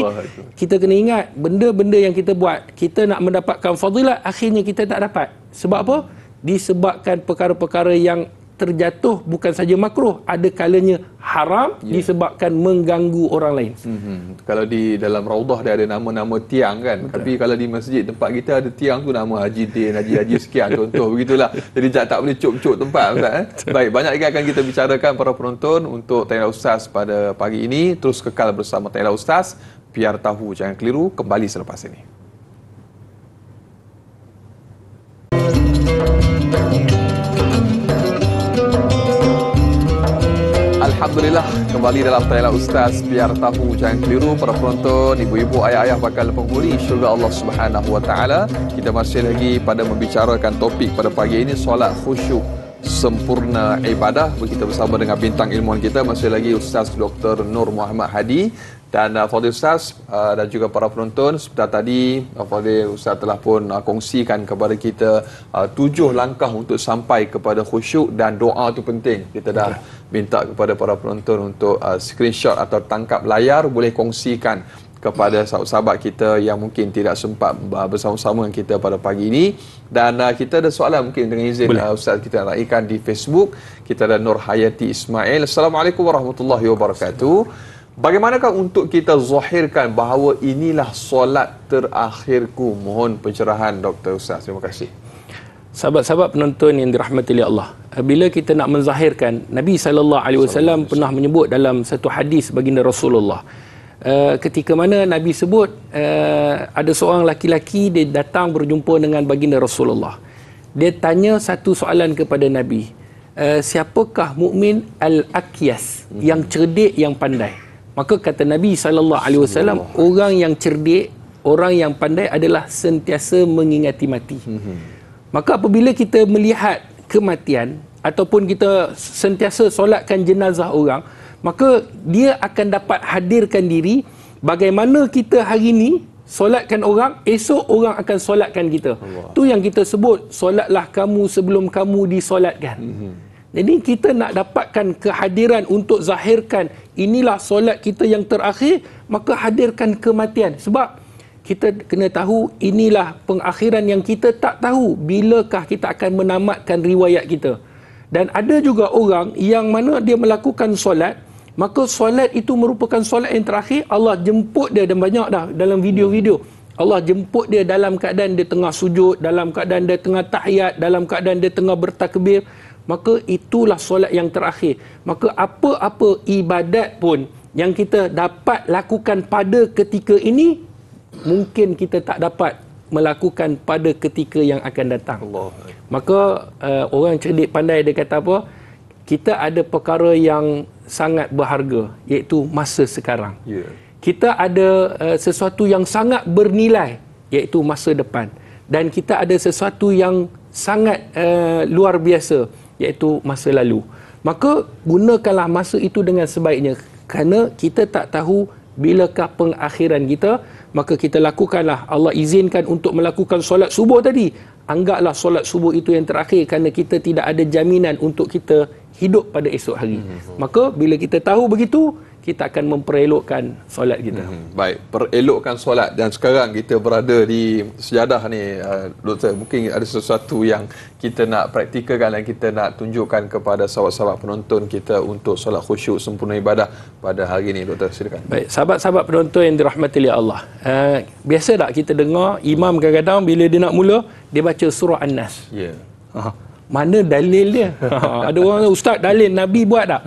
kita kena ingat, benda-benda yang kita buat, kita nak mendapatkan fadilat, akhirnya kita tak dapat. Sebab apa? Disebabkan perkara-perkara yang terjatuh bukan saja makruh, ada kalanya haram disebabkan mengganggu orang lain. Kalau di dalam Raudah dia ada nama-nama tiang kan. Betul. Tapi kalau di masjid tempat kita ada tiang tu nama Haji Din, Haji sekian contoh begitulah. Jadi tak boleh cop-cop tempat Ustaz. Baik, banyak lagi akan kita bicarakan para penonton untuk Tanya Ustaz pada pagi ini. Terus kekal bersama Tanya Ustaz, biar tahu jangan keliru, kembali selepas ini. Alhamdulillah, kembali dalam Tanya Ustaz, biar tahu jangan keliru. Para penonton, ibu-ibu, ayah-ayah bakal penghuni syurga Allah Subhanahu Wa Taala. Kita masih lagi pada membicarakan topik pada pagi ini, solat khusyuk sempurna ibadah. Kita bersama dengan bintang ilmuwan kita, masih lagi Ustaz Dr. Nur Muhammad Hadi dan Fadil Ustaz dan juga para penonton. Sebentar tadi Fadil Ustaz telah pun kongsikan kepada kita 7 langkah untuk sampai kepada khusyuk, dan doa tu penting. Kita dah minta kepada para penonton untuk screenshot atau tangkap layar, boleh kongsikan kepada sahabat-sahabat kita yang mungkin tidak sempat bersama-sama dengan kita pada pagi ini. Dan kita ada soalan mungkin dengan izin Ustaz kita raikan di Facebook. Kita ada Nur Hayati Ismail. Assalamualaikum warahmatullahi wabarakatuh. Bagaimanakah untuk kita zahirkan bahawa inilah solat terakhirku? Mohon pencerahan Dr. Ustaz. Terima kasih. Sahabat-sahabat penonton yang dirahmati oleh Allah, bila kita nak menzahirkan, Nabi SAW pernah menyebut dalam satu hadis baginda Rasulullah, ketika mana Nabi sebut ada seorang laki-laki, dia datang berjumpa dengan baginda Rasulullah. Dia tanya satu soalan kepada Nabi, siapakah mukmin al-akyas, yang cerdik, yang pandai? Maka kata Nabi SAW, orang yang cerdik, orang yang pandai adalah sentiasa mengingati mati. Maka apabila kita melihat kematian ataupun kita sentiasa solatkan jenazah orang, maka dia akan dapat hadirkan diri bagaimana kita hari ini solatkan orang, esok orang akan solatkan kita. Tu yang kita sebut, solatlah kamu sebelum kamu disolatkan. Jadi kita nak dapatkan kehadiran untuk zahirkan inilah solat kita yang terakhir, maka hadirkan kematian. Sebab kita kena tahu inilah pengakhiran yang kita tak tahu bilakah kita akan menamatkan riwayat kita. Dan ada juga orang yang mana dia melakukan solat, maka solat itu merupakan solat yang terakhir. Allah jemput dia, dan banyak dah dalam video-video, Allah jemput dia dalam keadaan dia tengah sujud, dalam keadaan dia tengah tahiyat, dalam keadaan dia tengah bertakbir. Maka itulah solat yang terakhir. Maka apa-apa ibadat pun yang kita dapat lakukan pada ketika ini, mungkin kita tak dapat melakukan pada ketika yang akan datang. Maka orang cerdik pandai dia kata apa? Kita ada perkara yang sangat berharga, iaitu masa sekarang. Kita ada sesuatu yang sangat bernilai, iaitu masa depan. Dan kita ada sesuatu yang sangat luar biasa, iaitu masa lalu. Maka gunakanlah masa itu dengan sebaiknya, kerana kita tak tahu bilakah pengakhiran kita. Maka kita lakukanlah, Allah izinkan untuk melakukan solat subuh tadi, anggaplah solat subuh itu yang terakhir, kerana kita tidak ada jaminan untuk kita hidup pada esok hari. Maka bila kita tahu begitu, kita akan memperelokkan solat kita. Baik, perelokkan solat. Dan sekarang kita berada di sejadah ni, Doktor, mungkin ada sesuatu yang kita nak praktikalkan dan kita nak tunjukkan kepada sahabat-sahabat penonton kita untuk solat khusyuk sempurna ibadah pada hari ini, Doktor, silakan. Baik, sahabat-sahabat penonton yang dirahmati oleh Allah, biasa tak kita dengar imam kadang-kadang bila dia nak mula, dia baca surah An-Nas. Mana dalil dia? Ada orang, Ustaz, dalil Nabi buat tak?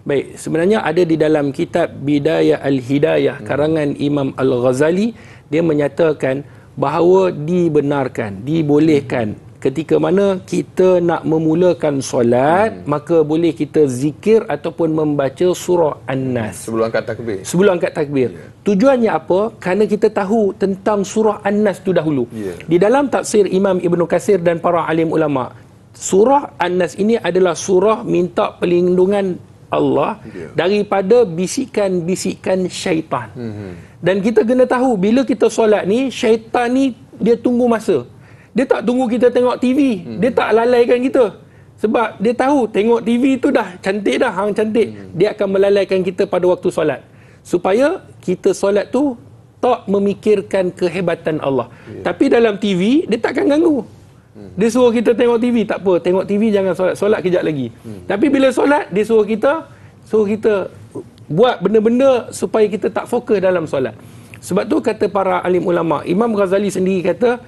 Baik, sebenarnya ada di dalam kitab Bidayah Al-Hidayah karangan Imam Al-Ghazali, dia menyatakan bahawa dibenarkan, dibolehkan ketika mana kita nak memulakan solat, maka boleh kita zikir ataupun membaca surah An-Nas Sebelum angkat takbir. sebelum angkat takbir. Tujuannya apa? Kerana kita tahu tentang surah An-Nas tu dahulu. Di dalam tafsir Imam Ibn Katsir dan para alim ulama, surah An-Nas ini adalah surah minta perlindungan Allah daripada bisikan-bisikan syaitan. Dan kita kena tahu bila kita solat ni, syaitan ni dia tunggu masa. Dia tak tunggu kita tengok TV. Dia tak lalaikan kita. Sebab dia tahu tengok TV tu dah cantik dah, hang cantik. Dia akan melalaikan kita pada waktu solat. Supaya kita solat tu tak memikirkan kehebatan Allah. Tapi dalam TV, dia takkan ganggu. Dia suruh kita tengok TV, tak apa. Tengok TV jangan solat. Solat kejap lagi. Tapi bila solat, dia suruh kita buat benda-benda supaya kita tak fokus dalam solat. Sebab tu kata para alim ulama, Imam Ghazali sendiri kata,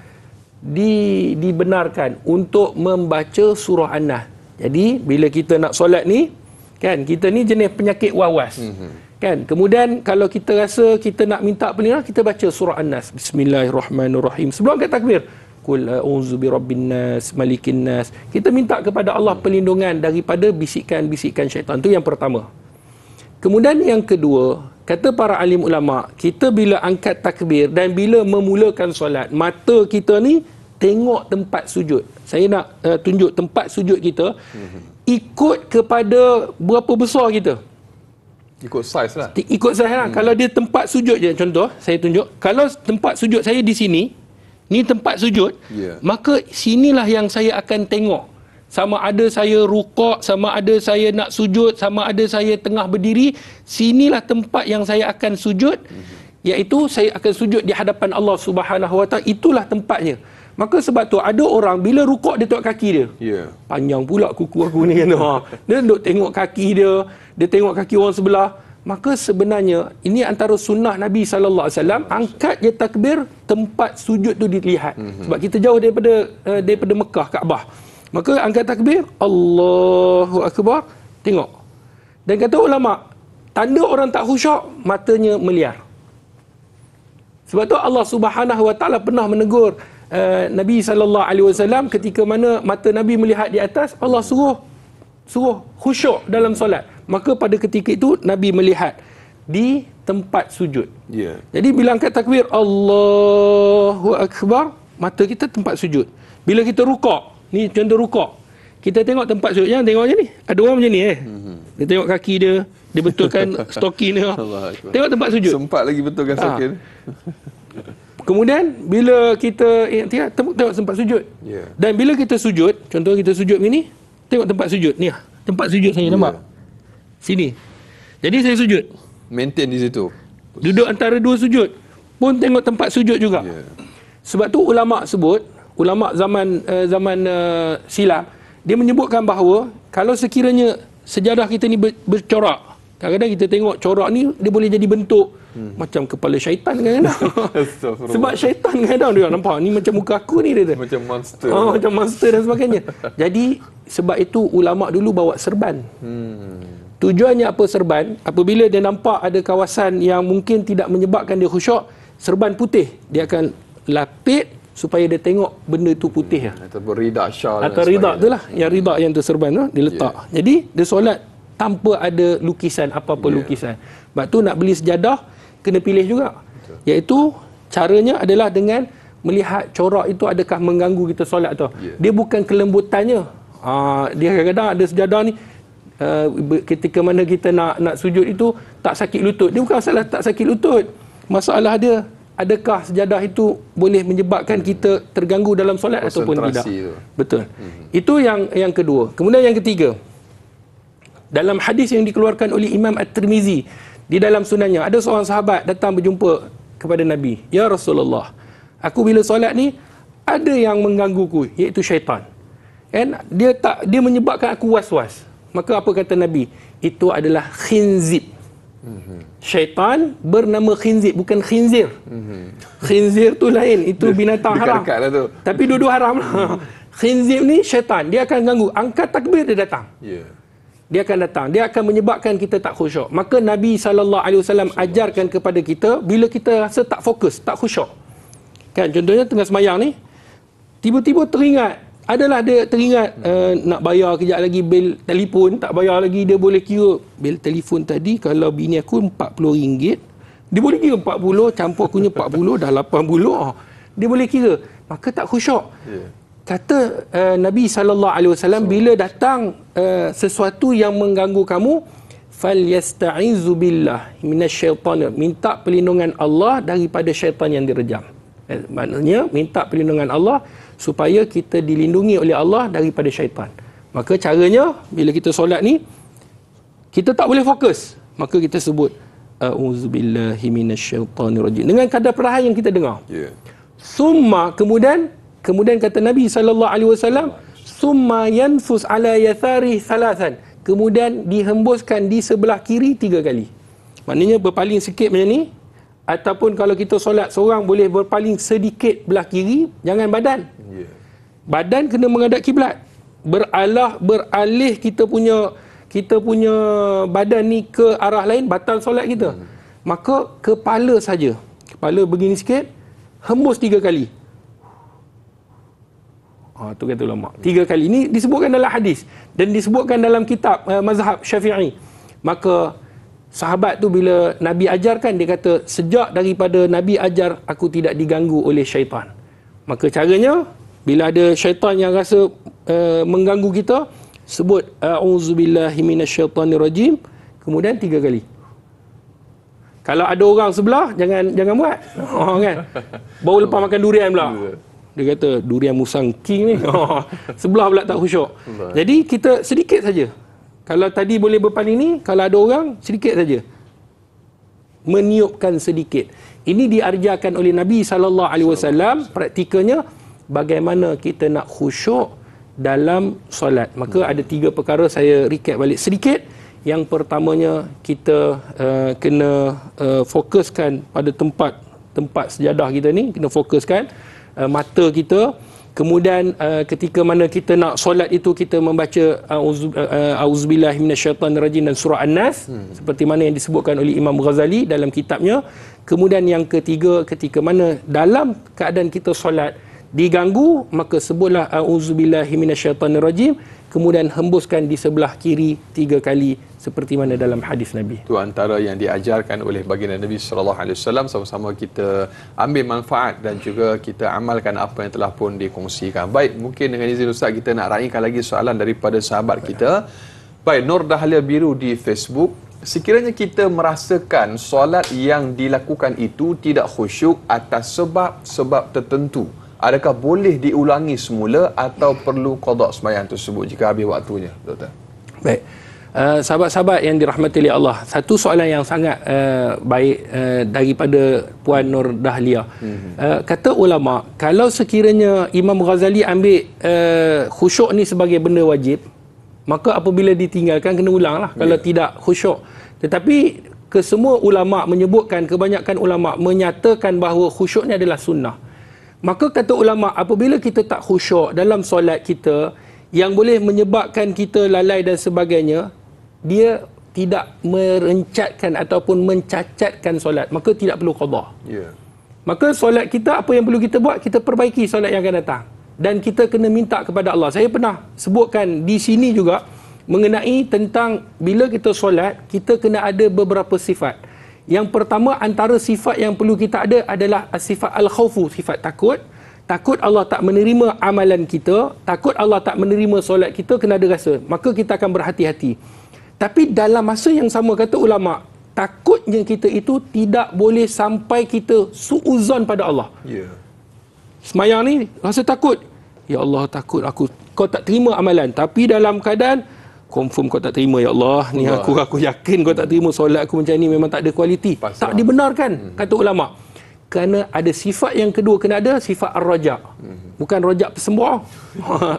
dibenarkan untuk membaca surah An-Nas. Jadi bila kita nak solat ni, kan, kita ni jenis penyakit was-was. Kan? Kemudian kalau kita rasa kita nak minta perlindungan, kita baca surah An-Nas. Bismillahirrahmanirrahim. Sebelum angkat takbir, Qul a'udzu birabbin nas, malikin nas. Kita minta kepada Allah perlindungan daripada bisikan-bisikan syaitan. Itu yang pertama. Kemudian yang kedua, kata para alim ulama, kita bila angkat takbir dan bila memulakan solat, mata kita ni tengok tempat sujud. Saya nak tunjuk tempat sujud kita ikut kepada berapa besar kita. Ikut saiz lah. Ikut saiz lah. Kalau dia tempat sujud je, contoh, saya tunjuk. Kalau tempat sujud saya di sini, ni tempat sujud, maka sinilah yang saya akan tengok. Sama ada saya rukuk, sama ada saya nak sujud, sama ada saya tengah berdiri, sinilah tempat yang saya akan sujud, iaitu saya akan sujud di hadapan Allah Subhanahu Wa Taala. Itulah tempatnya. Maka sebab tu ada orang bila rukuk dia tengok kaki dia. Panjang pula kuku aku ni kan. Dia duduk tengok kaki dia tengok kaki orang sebelah. Maka sebenarnya ini antara sunnah Nabi sallallahu alaihi wasallam, angkat je takbir, tempat sujud tu dilihat. Sebab kita jauh daripada Mekah, Kaabah. Maka angkat takbir, Allahu Akbar, tengok. Dan kata ulama, tanda orang tak khusyuk, matanya meliar. Sebab tu Allah Subhanahu Wa Taala pernah menegur Nabi sallallahu alaihi wasallam ketika mana mata Nabi melihat di atas, Allah suruh khusyuk dalam solat. Maka pada ketika itu Nabi melihat di tempat sujud. Jadi bila angkat takbir, Allahu Akbar, mata kita tempat sujud. Bila kita rukuk, ni contoh rukuk, kita tengok tempat sujud. Jangan tengok macam ni. Ada orang macam ni dia tengok kaki dia betulkan stokin dia. Tengok tempat sujud. Sempat lagi betulkan stokin. Kemudian bila kita tengok tempat sujud. Dan bila kita sujud, contoh kita sujud begini, tengok tempat sujud. Ni tempat sujud saya, nampak? Sini. Jadi saya sujud. Maintain di situ. Duduk antara dua sujud. Pun tengok tempat sujud juga. Sebab tu ulama sebut, ulama zaman silam, dia menyebutkan bahawa kalau sekiranya sejadah kita ni bercorak, kadang-kadang kita tengok corak ni dia boleh jadi bentuk macam kepala syaitan kadang-kadang. Sebab syaitan kadang-kadang dia nampak ni macam muka aku ni, dia macam monster. Macam monster dan sebagainya. Jadi sebab itu ulama dulu bawa serban. Tujuannya apa serban? Apabila dia nampak ada kawasan yang mungkin tidak menyebabkan dia khusyuk, serban putih dia akan lapit supaya dia tengok benda tu putih. Ataupun rida syal. Atau rida tu lah. Yang rida yang tu serban tu, dia letak. Jadi, dia solat tanpa ada lukisan, apa-apa lukisan. Sebab tu nak beli sejadah, kena pilih juga. Iaitu, caranya adalah dengan melihat corak itu adakah mengganggu kita solat tu. Dia bukan kelembutannya. Dia kadang-kadang ada sejadah ni, ketika mana kita nak sujud itu, tak sakit lutut. Dia bukan masalah tak sakit lutut. Masalah dia, adakah sejadah itu boleh menyebabkan kita terganggu dalam solat ataupun tidak. Betul. Itu yang kedua. Kemudian yang ketiga, dalam hadis yang dikeluarkan oleh Imam At-Tirmizi di dalam sunannya, ada seorang sahabat datang berjumpa kepada Nabi. Ya Rasulullah, aku bila solat ni ada yang menggangguku, iaitu syaitan. And dia menyebabkan aku was-was. Maka apa kata Nabi? Itu adalah khinzib. Syaitan bernama khinzib, bukan khinzir. Khinzir tu lain, itu binatang haram. Tu. Tapi dua-dua haram lah. Khinzib ni syaitan, dia akan ganggu. Angkat takbir dia datang. Dia akan datang, dia akan menyebabkan kita tak khusyuk. Maka Nabi SAW ajarkan kepada kita, bila kita rasa tak fokus, tak khusyuk, Kan contohnya tengah semayang ni, tiba-tiba teringat, adalah dia teringat nak bayar kejap lagi bil telefon, tak bayar lagi, dia boleh kira bil telefon tadi kalau bini aku RM40, dia boleh kira 40 campur akunya 40 dah 80, dia boleh kira, maka tak khusyuk. Kata Nabi SAW, bila datang sesuatu yang mengganggu kamu, falyasta'izu billah minasyaitanir, minta perlindungan Allah daripada syaitan yang direjam. Maknanya minta perlindungan Allah supaya kita dilindungi oleh Allah daripada syaitan. Maka caranya bila kita solat ni, kita tak boleh fokus, maka kita sebut a'udzubillahi minasyaitanirrajim dengan kadar perlahan yang kita dengar. Summa, kemudian kata Nabi SAW, summa yanfus ala yathari thalathan, kemudian dihembuskan di sebelah kiri 3 kali. Maknanya berpaling sikit macam ni, ataupun kalau kita solat seorang boleh berpaling sedikit belah kiri, jangan badan. Badan kena menghadap kiblat. Beralih kita punya badan ni ke arah lain, batal solat kita. Maka kepala saja. Kepala begini sikit, hembus 3 kali. Tu kata ulama. 3 kali. Ini disebutkan dalam hadis dan disebutkan dalam kitab mazhab Syafi'i. Maka sahabat tu bila Nabi ajarkan, dia kata, sejak daripada Nabi ajar, aku tidak diganggu oleh syaitan. Maka caranya, bila ada syaitan yang rasa mengganggu kita, sebut a'udzubillahi minasyaitanirrajim, kemudian 3 kali. Kalau ada orang sebelah, jangan buat. Kan? Baru lepas makan durian pula. Dia kata, durian musang king ni. Sebelah pula tak khusyuk. Jadi kita sedikit saja. Kalau tadi boleh berpaling ni, kalau ada orang, sedikit saja. Meniupkan sedikit. Ini diajarkan oleh Nabi SAW. Praktikalnya, bagaimana kita nak khusyuk dalam solat. Maka ada 3 perkara, saya recap balik sedikit. Yang pertamanya, kita kena fokuskan pada tempat sejadah kita ni. Kena fokuskan mata kita. Kemudian ketika mana kita nak solat itu, kita membaca auzubillahi minasyaitanirrajim dan surah An-Nas, seperti mana yang disebutkan oleh Imam Ghazali dalam kitabnya. Kemudian yang ketiga, ketika mana dalam keadaan kita solat diganggu, maka sebutlah auzubillahi minasyaitanirrajim, kemudian hembuskan di sebelah kiri 3 kali seperti mana dalam hadis Nabi. Itu antara yang diajarkan oleh baginda Nabi SAW. Sama-sama kita ambil manfaat dan juga kita amalkan apa yang telah pun dikongsikan. Baik, mungkin dengan izin Ustaz, kita nak raikan lagi soalan daripada sahabat kita. Baik, Nur Dahlia Biru di Facebook. Sekiranya kita merasakan solat yang dilakukan itu tidak khusyuk atas sebab tertentu, adakah boleh diulangi semula atau perlu qada sembahyang tersebut jika habis waktunya, Doktor? Baik. Sahabat-sahabat yang dirahmati oleh Allah, satu soalan yang sangat baik daripada Puan Nur Dahlia. Kata ulama, kalau sekiranya Imam Ghazali ambil khusyuk ni sebagai benda wajib, maka apabila ditinggalkan kena ulang lah kalau tidak khusyuk. Tetapi kesemua ulama menyebutkan, kebanyakan ulama menyatakan bahawa khusyuk ni adalah sunnah. Maka kata ulama, apabila kita tak khusyuk dalam solat kita yang boleh menyebabkan kita lalai dan sebagainya, dia tidak merencatkan ataupun mencacatkan solat, maka tidak perlu qada. Maka solat kita, apa yang perlu kita buat, kita perbaiki solat yang akan datang. Dan kita kena minta kepada Allah. Saya pernah sebutkan di sini juga mengenai tentang bila kita solat, kita kena ada beberapa sifat. Yang pertama, antara sifat yang perlu kita ada adalah sifat al-khawfu, sifat takut. Takut Allah tak menerima amalan kita, takut Allah tak menerima solat kita, kena ada rasa. Maka kita akan berhati-hati. Tapi dalam masa yang sama, kata ulama, takutnya kita itu tidak boleh sampai kita suuzon pada Allah. Semayang ni rasa takut, ya Allah takut kau tak terima amalan, tapi dalam keadaan confirm kau tak terima, ya Allah ni aku yakin kau tak terima solat aku macam ni, memang tak ada kualiti. Tak dibenarkan, kata ulama. Kerana ada sifat yang kedua, kena ada sifat ar-raja. Bukan rojak pesembuh.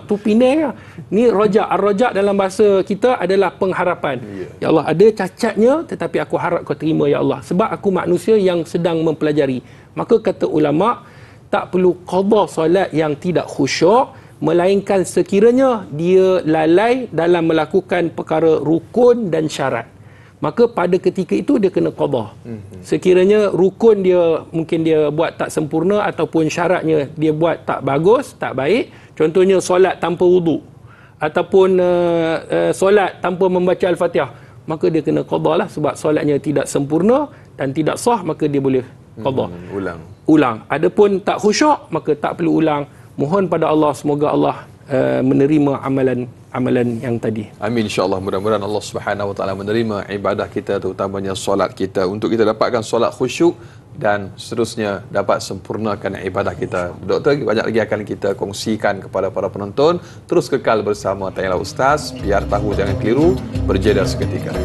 Tu Penang. Ni rojak. Ar-rajak dalam bahasa kita adalah pengharapan. Ya Allah, ada cacatnya tetapi aku harap kau terima, ya Allah. Sebab aku manusia yang sedang mempelajari. Maka kata ulama, tak perlu qada solat yang tidak khusyuk, melainkan sekiranya dia lalai dalam melakukan perkara rukun dan syarat. maka pada ketika itu dia kena qada. Sekiranya rukun dia mungkin dia buat tak sempurna ataupun syaratnya dia buat tak bagus, tak baik, contohnya solat tanpa wuduk ataupun solat tanpa membaca al-Fatihah, maka dia kena qada lah, sebab solatnya tidak sempurna dan tidak sah, maka dia boleh qada. Ulang. Adapun tak khusyuk, maka tak perlu ulang. Mohon pada Allah, semoga Allah menerima amalan yang tadi. Amin, insya-Allah. Mudah-mudahan Allah Subhanahu wa taala menerima ibadah kita, terutamanya solat kita, untuk kita dapatkan solat khusyuk dan seterusnya dapat sempurnakan ibadah kita. Doktor, banyak lagi akan kita kongsikan kepada para penonton. Terus kekal bersama Tanyalah Ustaz, biar tahu jangan keliru, berjeda seketika.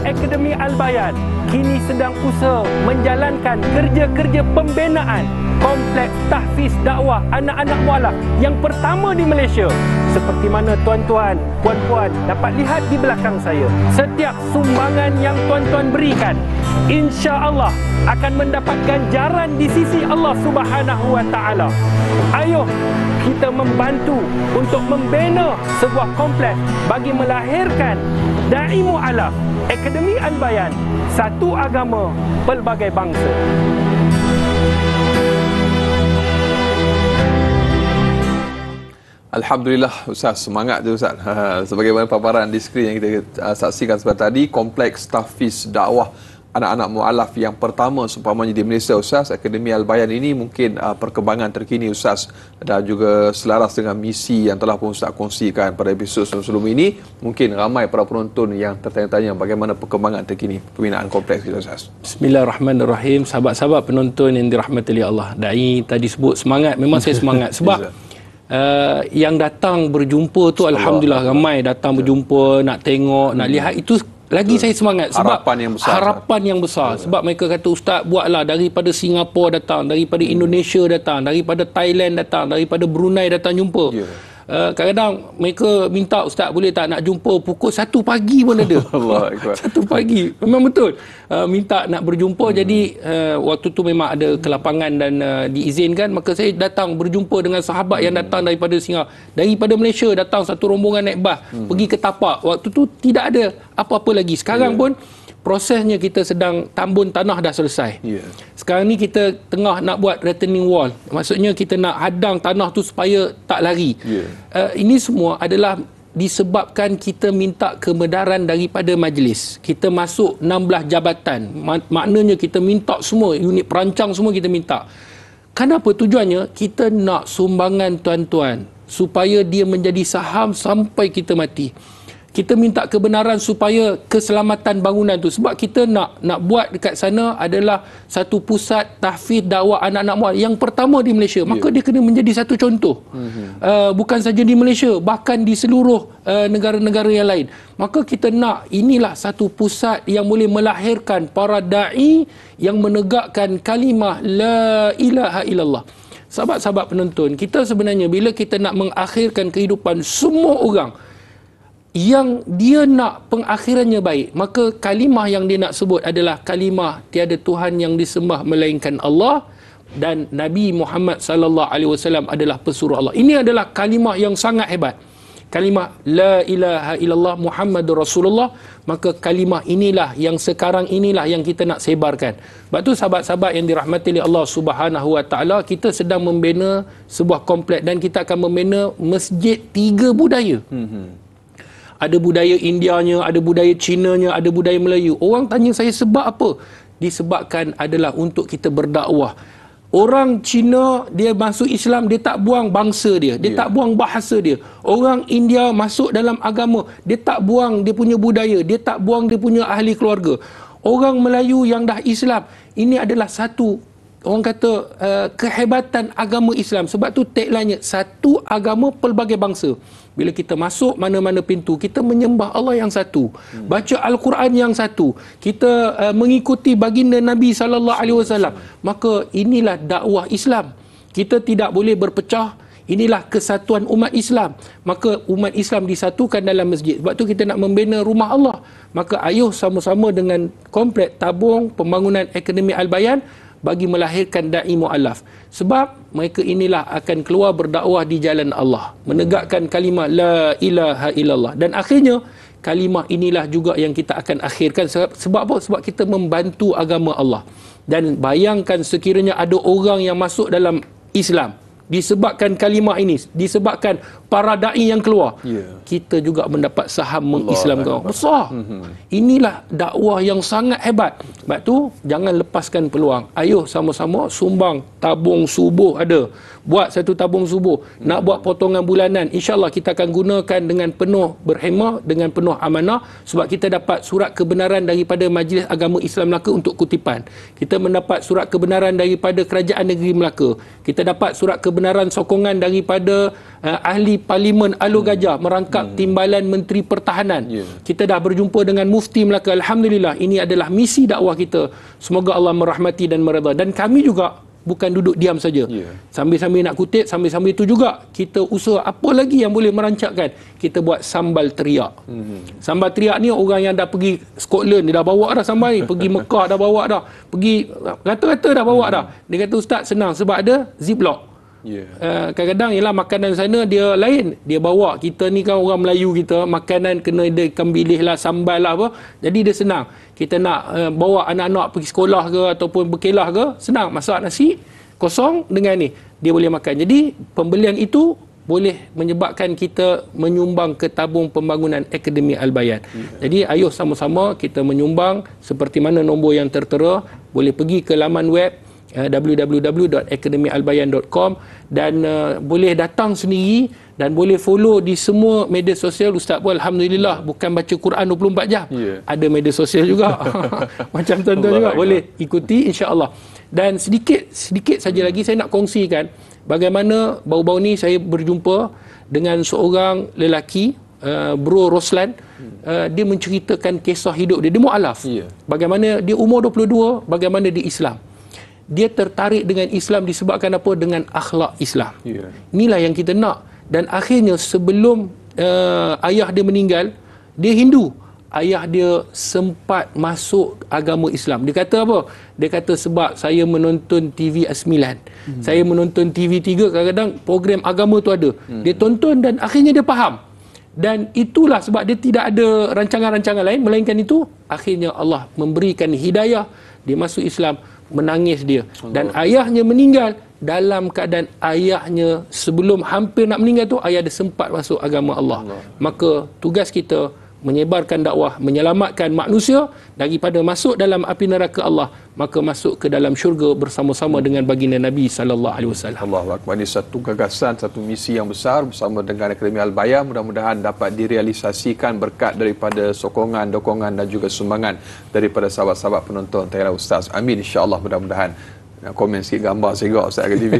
Akademi Al-Bayan kini sedang usaha menjalankan kerja-kerja pembinaan kompleks tahfiz dakwah anak-anak mualaf yang pertama di Malaysia. Seperti mana tuan-tuan, puan-puan dapat lihat di belakang saya, setiap sumbangan yang tuan-tuan berikan, insya-Allah akan mendapat ganjaran di sisi Allah Subhanahu wa taala. Ayo kita membantu untuk membina sebuah kompleks bagi melahirkan dai mualaf. Akademi Al-Bayan, satu agama, pelbagai bangsa. Alhamdulillah Ustaz, semangat je Ustaz. Sebagaimana paparan di skrin yang kita saksikan sebentar tadi, kompleks tahfiz dakwah anak-anak mualaf yang pertama seumpamanya di Malaysia Ustaz, Akademi Al-Bayan ini mungkin perkembangan terkini Ustaz, dan juga selaras dengan misi yang telah pun Ustaz kongsikan pada episod sebelum ini. Mungkin ramai para penonton yang tertanya-tanya bagaimana perkembangan terkini pembinaan kompleks kita Ustaz. Bismillahirrahmanirrahim. Sahabat-sahabat penonton yang dirahmati Allah, dai tadi sebut semangat, memang saya semangat sebab yang datang berjumpa tu alhamdulillah ramai datang berjumpa, nak tengok, nak lihat, itu lagi saya semangat sebab harapan yang besar. Sebab mereka kata, Ustaz, buatlah, daripada Singapura datang, daripada Indonesia datang, daripada Thailand datang, daripada Brunei datang jumpa. Kadang-kadang mereka minta, Ustaz boleh tak nak jumpa pukul 1 pagi pun ada. 1 pagi memang betul minta nak berjumpa. Jadi waktu tu memang ada kelapangan dan diizinkan, maka saya datang berjumpa dengan sahabat yang datang daripada Singapura, daripada Malaysia datang satu rombongan naik bas pergi ke tapak. Waktu tu tidak ada apa-apa lagi. Sekarang pun prosesnya kita sedang tambun tanah dah selesai. Sekarang ni kita tengah nak buat retaining wall. Maksudnya kita nak hadang tanah tu supaya tak lari. Ini semua adalah disebabkan kita minta kebenaran daripada majlis. Kita masuk 16 jabatan. Maknanya kita minta semua, unit perancang semua kita minta. Kenapa tujuannya? Kita nak sumbangan tuan-tuan supaya dia menjadi saham sampai kita mati. Kita minta kebenaran supaya keselamatan bangunan tu, sebab kita nak buat dekat sana adalah satu pusat tahfiz dakwah anak-anak mualaf yang pertama di Malaysia. Maka dia kena menjadi satu contoh. Bukan saja di Malaysia, bahkan di seluruh negara-negara yang lain. Maka kita nak inilah satu pusat yang boleh melahirkan para dai yang menegakkan kalimah la ilaha illallah. Sahabat-sahabat penonton, kita sebenarnya bila kita nak mengakhirkan kehidupan semua orang yang dia nak pengakhirannya baik, maka kalimah yang dia nak sebut adalah kalimah tiada Tuhan yang disembah melainkan Allah dan Nabi Muhammad sallallahu alaihi wasallam adalah pesuruh Allah. Ini adalah kalimah yang sangat hebat. Kalimah la ilaha illallah Muhammadur Rasulullah. Maka kalimah inilah yang sekarang inilah yang kita nak sebarkan. Sebab tu sahabat-sahabat yang dirahmati oleh Allah Subhanahu wa taala, kita sedang membina sebuah kompleks dan kita akan membina masjid 3 budaya. Ada budaya Indianya, ada budaya Cinanya, ada budaya Melayu. Orang tanya saya sebab apa? Disebabkan adalah untuk kita berdakwah. Orang Cina, dia masuk Islam, dia tak buang bangsa dia. Dia tak buang bahasa dia. Orang India masuk dalam agama, dia tak buang dia punya budaya. Dia tak buang dia punya ahli keluarga. Orang Melayu yang dah Islam, ini adalah satu orang kata kehebatan agama Islam. Sebab tu tagline-nya satu agama pelbagai bangsa. Bila kita masuk mana-mana pintu, kita menyembah Allah yang satu, baca Al-Quran yang satu, kita mengikuti baginda Nabi SAW, maka inilah dakwah Islam. Kita tidak boleh berpecah. Inilah kesatuan umat Islam. Maka umat Islam disatukan dalam masjid. Sebab tu kita nak membina rumah Allah. Maka ayuh sama-sama dengan Komplek Tabung Pembangunan Akademi Al-Bayan bagi melahirkan da'i mu'alaf. Sebab mereka inilah akan keluar berdakwah di jalan Allah, menegakkan kalimah la ilaha illallah. Dan akhirnya kalimah inilah juga yang kita akan akhirkan. Sebab apa? Sebab kita membantu agama Allah. Dan bayangkan sekiranya ada orang yang masuk dalam Islam disebabkan kalimah ini, disebabkan para da'i yang keluar, kita juga mendapat saham mengislamkan orang. Besar. Inilah dakwah yang sangat hebat. Sebab tu jangan lepaskan peluang. Ayuh sama-sama sumbang tabung subuh ada. Buat satu tabung subuh. Nak buat potongan bulanan, insya-Allah kita akan gunakan dengan penuh berhemah, dengan penuh amanah, sebab kita dapat surat kebenaran daripada Majlis Agama Islam Melaka untuk kutipan. Kita mendapat surat kebenaran daripada Kerajaan Negeri Melaka. Kita dapat surat kebenaran sokongan daripada ahli Parlimen Alor Gajah merangkap timbalan Menteri Pertahanan. Kita dah berjumpa dengan Mufti Melaka. Alhamdulillah, ini adalah misi dakwah kita. Semoga Allah merahmati dan meredha. Dan kami juga bukan duduk diam saja. Sambil-sambil nak kutip, sambil-sambil itu juga kita usaha apa lagi yang boleh merancangkan. Kita buat sambal teriak. Sambal teriak ni orang yang dah pergi Scotland, dia dah bawa dah sambal ni. Pergi Mekah dah bawa dah. Pergi rata-rata dah bawa dah. Dia kata, Ustaz senang sebab ada ziplock. Kadang-kadang ialah makanan sana dia lain. Dia bawa, kita ni kan orang Melayu, kita makanan kena dia akan pilih lah sambal lah apa. Jadi dia senang. Kita nak bawa anak-anak pergi sekolah ke ataupun berkelah ke, senang masak nasi kosong dengan ni, dia boleh makan. Jadi pembelian itu boleh menyebabkan kita menyumbang ke tabung pembangunan Akademi Al-Bayan. Jadi ayuh sama-sama kita menyumbang seperti mana nombor yang tertera. Boleh pergi ke laman web www.akademialbayan.com dan boleh datang sendiri dan boleh follow di semua media sosial. Ustaz pun Alhamdulillah bukan baca Quran 24 jam. Ada media sosial juga. Macam tuan-tuan juga boleh ikuti insya-Allah. Dan sedikit saja lagi saya nak kongsikan bagaimana baru-baru ni saya berjumpa dengan seorang lelaki, Bro Roslan. Dia menceritakan kisah hidup dia. Dia mu'alaf. Bagaimana dia umur 22, bagaimana dia Islam. Dia tertarik dengan Islam disebabkan apa? Dengan akhlak Islam. Inilah yang kita nak. Dan akhirnya sebelum ayah dia meninggal, dia Hindu. Ayah dia sempat masuk agama Islam. Dia kata apa? Dia kata sebab saya menonton TV A9. Saya menonton TV3, kadang-kadang program agama tu ada. Dia tonton dan akhirnya dia faham. Dan itulah sebab dia tidak ada rancangan-rancangan lain melainkan itu. Akhirnya Allah memberikan hidayah. Dia masuk Islam. Menangis dia. Dan ayahnya meninggal dalam keadaan ayahnya sebelum hampir nak meninggal tu, ayah dia sempat masuk agama Allah. Maka tugas kita menyebarkan dakwah, menyelamatkan manusia daripada masuk dalam api neraka Allah, maka masuk ke dalam syurga bersama-sama dengan baginda Nabi SAW. Allahu Akbar. Ini satu gagasan, satu misi yang besar bersama dengan Akademi Al-Bayan. Mudah-mudahan dapat direalisasikan berkat daripada sokongan, dokongan dan juga sumbangan daripada sahabat-sahabat penonton tayangan Ustaz. Amin, insya-Allah. Mudah-mudahan. Nak komen sikit gambar saya juga Ustaz kat TV.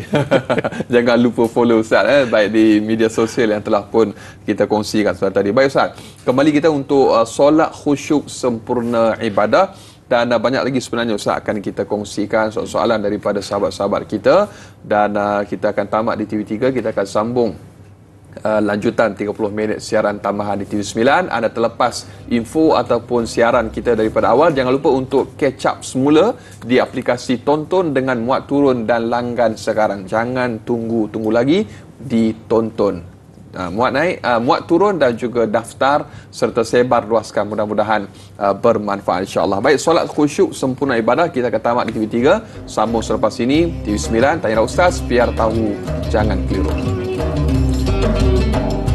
Jangan lupa follow Ustaz baik di media sosial yang telah pun kita kongsikan tadi. Baik Ustaz, kembali kita untuk solat khusyuk sempurna ibadah. Dan banyak lagi sebenarnya Ustaz akan kita kongsikan soalan daripada sahabat-sahabat kita. Dan kita akan tamat di TV3, kita akan sambung lanjutan 30 minit siaran tambahan di TV9. Anda terlepas info ataupun siaran kita daripada awal, jangan lupa untuk catch up semula di aplikasi Tonton dengan muat turun dan langgan sekarang. Jangan tunggu lagi, ditonton. Muat naik, muat turun dan juga daftar serta sebar luaskan, mudah-mudahan bermanfaat insya-Allah. Baik, solat khusyuk sempurna ibadah kita akan tamat di TV3. Sambung selepas ini TV9 Tanya Ustaz, biar tahu jangan keliru.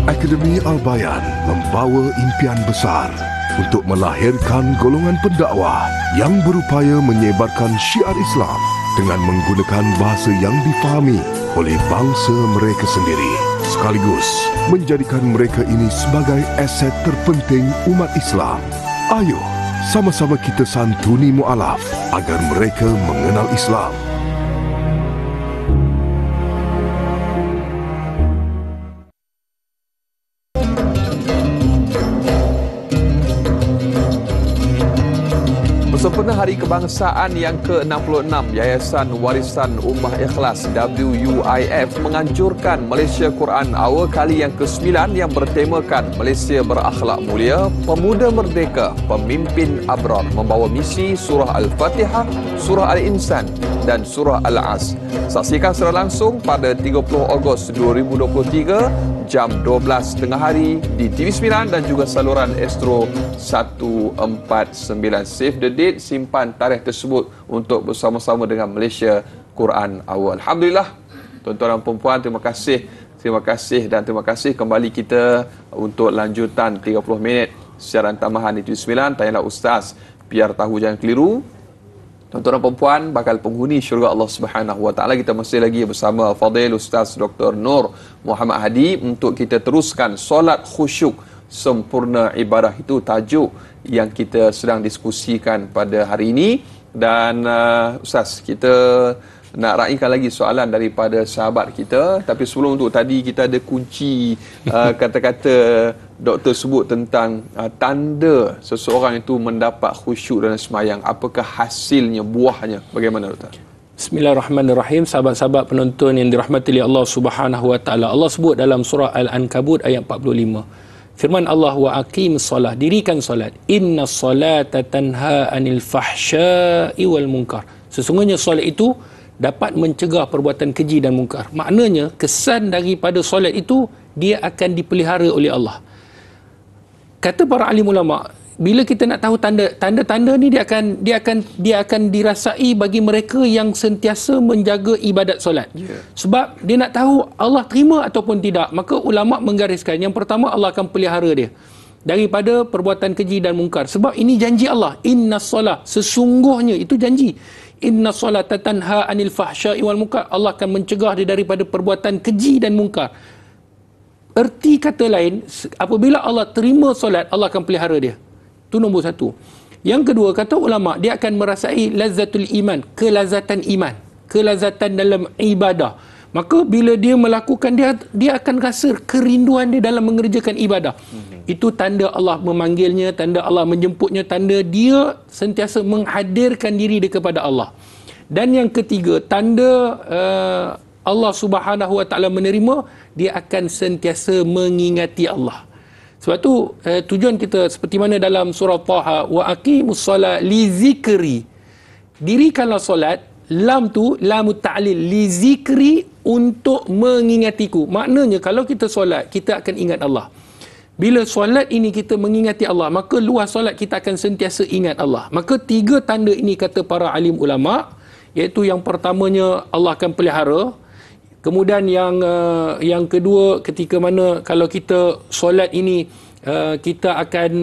Akademi Al-Bayan membawa impian besar untuk melahirkan golongan pendakwah yang berupaya menyebarkan syiar Islam dengan menggunakan bahasa yang difahami oleh bangsa mereka sendiri, sekaligus menjadikan mereka ini sebagai aset terpenting umat Islam. Ayo, sama-sama kita santuni mu'alaf agar mereka mengenal Islam. Bersempena Hari Kebangsaan yang ke-66, Yayasan Warisan Ummah Ikhlas WUIF menganjurkan Malaysia Quran Hour kali yang ke-9 yang bertemakan Malaysia Berakhlak Mulia, Pemuda Merdeka, Pemimpin Abrar, membawa misi Surah Al-Fatihah, Surah Al-Insan dan Surah Al-As. Saksikan secara langsung pada 30 Ogos 2023 jam 12 tengah hari di TV9 dan juga saluran Astro 149. Save the date, simpan tarikh tersebut untuk bersama-sama dengan Malaysia Quran Hour. Alhamdulillah, tuan-tuan dan puan-puan, terima kasih dan terima kasih kembali kita untuk lanjutan 30 minit siaran tambahan di TV9. Tanyalah Ustaz, biar tahu jangan keliru. Tuan-tuan dan puan-puan, bakal penghuni syurga Allah Subhanahu Wa Taala, kita masih lagi bersama Fadil Ustaz Dr. Nur Muhammad Hadi untuk kita teruskan solat khusyuk sempurna ibadah. Itu tajuk yang kita sedang diskusikan pada hari ini. Dan Ustaz, kita nak raikan lagi soalan daripada sahabat kita, tapi sebelum itu tadi kita ada kunci kata-kata doktor sebut tentang tanda seseorang itu mendapat khusyuk dalam sembahyang. Apakah hasilnya, buahnya? Bagaimana doktor? Bismillahirrahmanirrahim. Sahabat-sahabat penonton yang dirahmati oleh Allah Subhanahu Wa Taala, Allah sebut dalam surah Al-Ankabut ayat 45. Firman Allah, wa aqimis solah, dirikan solat. Inna solata tanha anil fahsya'i wal munkar. Sesungguhnya solat itu dapat mencegah perbuatan keji dan mungkar. Maknanya kesan daripada solat itu dia akan dipelihara oleh Allah. Kata para alim ulama, bila kita nak tahu tanda-tanda ni dia akan dirasai bagi mereka yang sentiasa menjaga ibadat solat. Sebab dia nak tahu Allah terima ataupun tidak, maka ulama menggariskan yang pertama, Allah akan pelihara dia daripada perbuatan keji dan mungkar. Sebab ini janji Allah, inna solah, sesungguhnya itu janji. Inna solata tanha anil fahsya'i wal munkar. Allah akan mencegah dia daripada perbuatan keji dan mungkar. Erti kata lain, apabila Allah terima solat, Allah akan pelihara dia. Itu nombor satu. Yang kedua, kata ulama, dia akan merasai lazzatul iman, kelazatan iman, kelazatan dalam ibadah. Maka bila dia melakukan, dia akan rasa kerinduan dia dalam mengerjakan ibadah. Itu tanda Allah memanggilnya, tanda Allah menjemputnya, tanda dia sentiasa menghadirkan diri dia kepada Allah. Dan yang ketiga, tanda Allah Subhanahu Wa Taala menerima, dia akan sentiasa mengingati Allah. Sebab tu tujuan kita seperti mana dalam surah Taha, wa aqimus solat li zikri, dirikanlah solat, lam tu lamut ta'lil, li zikri, untuk mengingatiku. Maknanya kalau kita solat, kita akan ingat Allah. Bila solat ini kita mengingati Allah, maka luar solat kita akan sentiasa ingat Allah. Maka tiga tanda ini kata para alim ulama, iaitu yang pertamanya Allah akan pelihara. Kemudian yang kedua, ketika mana kalau kita solat ini kita akan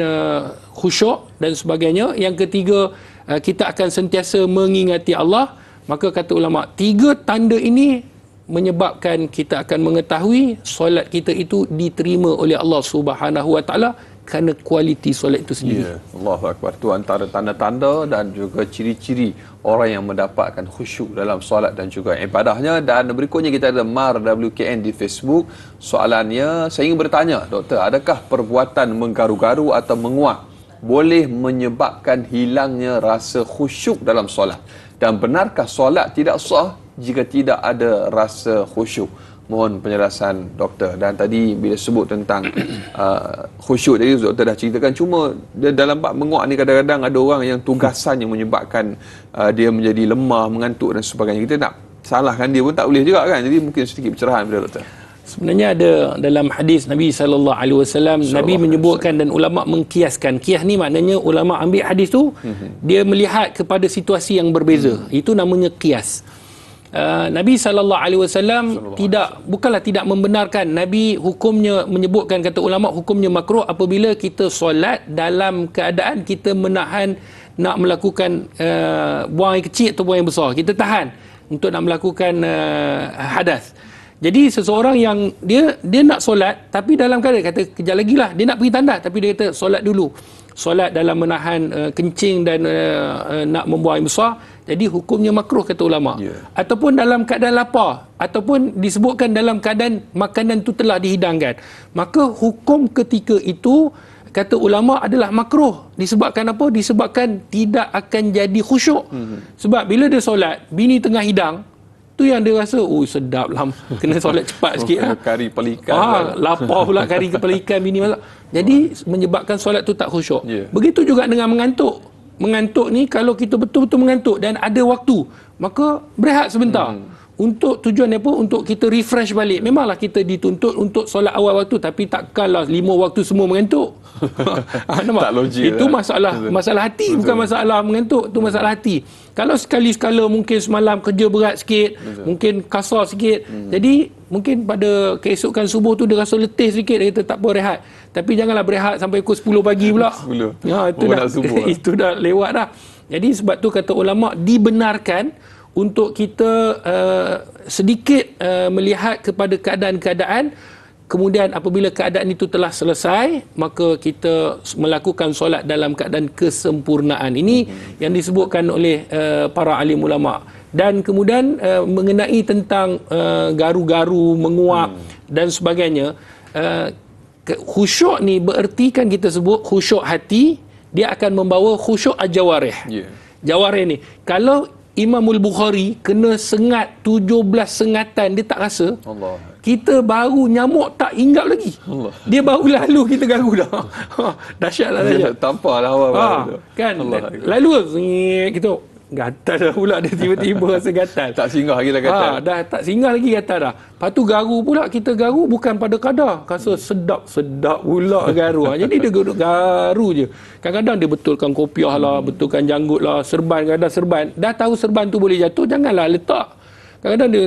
khusyuk dan sebagainya. Yang ketiga, kita akan sentiasa mengingati Allah. Maka kata ulama, tiga tanda ini menyebabkan kita akan mengetahui solat kita itu diterima oleh Allah Subhanahu Wa Taala kerana kualiti solat itu sendiri. Allahu Akbar. Itu antara tanda-tanda dan juga ciri-ciri orang yang mendapatkan khusyuk dalam solat dan juga ibadahnya. Dan berikutnya kita ada Mar WKN di Facebook. Soalannya, saya ingin bertanya, doktor, adakah perbuatan menggaru-garu atau menguap boleh menyebabkan hilangnya rasa khusyuk dalam solat? Dan benarkah solat tidak sah jika tidak ada rasa khusyuk? Mohon penjelasan doktor. Dan tadi bila sebut tentang khusyuk tadi, doktor dah ceritakan. Cuma dalam bab menguap ni kadang-kadang ada orang yang tugasan yang menyebabkan dia menjadi lemah, mengantuk dan sebagainya. Kita nak salahkan dia pun tak boleh juga kan. Jadi mungkin sedikit pencerahan pada doktor. Sebenarnya ada dalam hadis Nabi SAW, Nabi menyebutkan dan ulama mengkiaskan. Kias ni maknanya ulama ambil hadis tu, dia melihat kepada situasi yang berbeza. Itu namanya kias. Nabi SAW bukanlah tidak membenarkan. Nabi hukumnya menyebutkan, kata ulama, hukumnya makruh apabila kita solat dalam keadaan kita menahan nak melakukan buang air kecil atau buang air besar. Kita tahan untuk nak melakukan hadas. Jadi seseorang yang dia nak solat, tapi dalam keadaan kata kejap lagi lah dia nak pergi tandas, tapi dia kata solat dulu. Solat dalam menahan kencing dan nak membuang air besar, jadi hukumnya makruh kata ulama. Ataupun dalam keadaan lapar, ataupun disebutkan dalam keadaan makanan tu telah dihidangkan, maka hukum ketika itu kata ulama adalah makruh. Disebabkan apa? Disebabkan tidak akan jadi khusyuk. Sebab bila dia solat, bini tengah hidang, tu yang dia rasa, sedap lah, kena solat cepat sikit lah. Kari pelikan. Lapar pula kari kepala ikan bini masak. Jadi menyebabkan solat tu tak khusyuk. Begitu juga dengan mengantuk. Mengantuk ni, kalau kita betul-betul mengantuk dan ada waktu, maka berehat sebentar. Untuk tujuan apa? Untuk kita refresh balik. Memanglah kita dituntut untuk solat awal waktu, tapi takkanlah 5 waktu semua mengantuk. Tak logik. Itu masalah hati. Betul. Bukan masalah mengantuk. Itu masalah hati. Kalau sekali-sekala mungkin semalam kerja berat sikit, mungkin kasar sikit, jadi mungkin pada keesokan subuh tu dia rasa letih sikit, dia kata tak apa, rehat. Tapi janganlah berehat sampai pukul 10 pagi pula. 10. Itu dah lewat dah. Jadi sebab tu kata ulama, dibenarkan untuk kita sedikit melihat kepada keadaan-keadaan, kemudian apabila keadaan itu telah selesai, maka kita melakukan solat dalam keadaan kesempurnaan. Ini yang disebutkan oleh para alim ulama. Dan kemudian mengenai tentang garu-garu, menguap dan sebagainya, khusyuk ni bererti kan kita sebut khusyuk hati, dia akan membawa khusyuk al-jawarih. Jawarih ni, kalau Imamul Bukhari kena sengat 17 sengatan, dia tak rasa. Allah. Kita baru nyamuk tak hinggap lagi. Allah. Dia baru lalu, kita garu dah. Dahsyatlah, dahsyat. Tampaklah awal. Kan, lalu kita gatal dah pula, dia tiba-tiba rasa gatal. Tak singgah lagi dah gatal. Dah tak singgah lagi gatal dah. Lepas tu garu pula, kita garu bukan pada kadar. Rasa sedap pula garu. Jadi dia garu je. Kadang-kadang dia betulkan kopiah lah, betulkan janggut lah, serban, kadang serban. Dah tahu serban tu boleh jatuh, janganlah letak. Kadang-kadang dia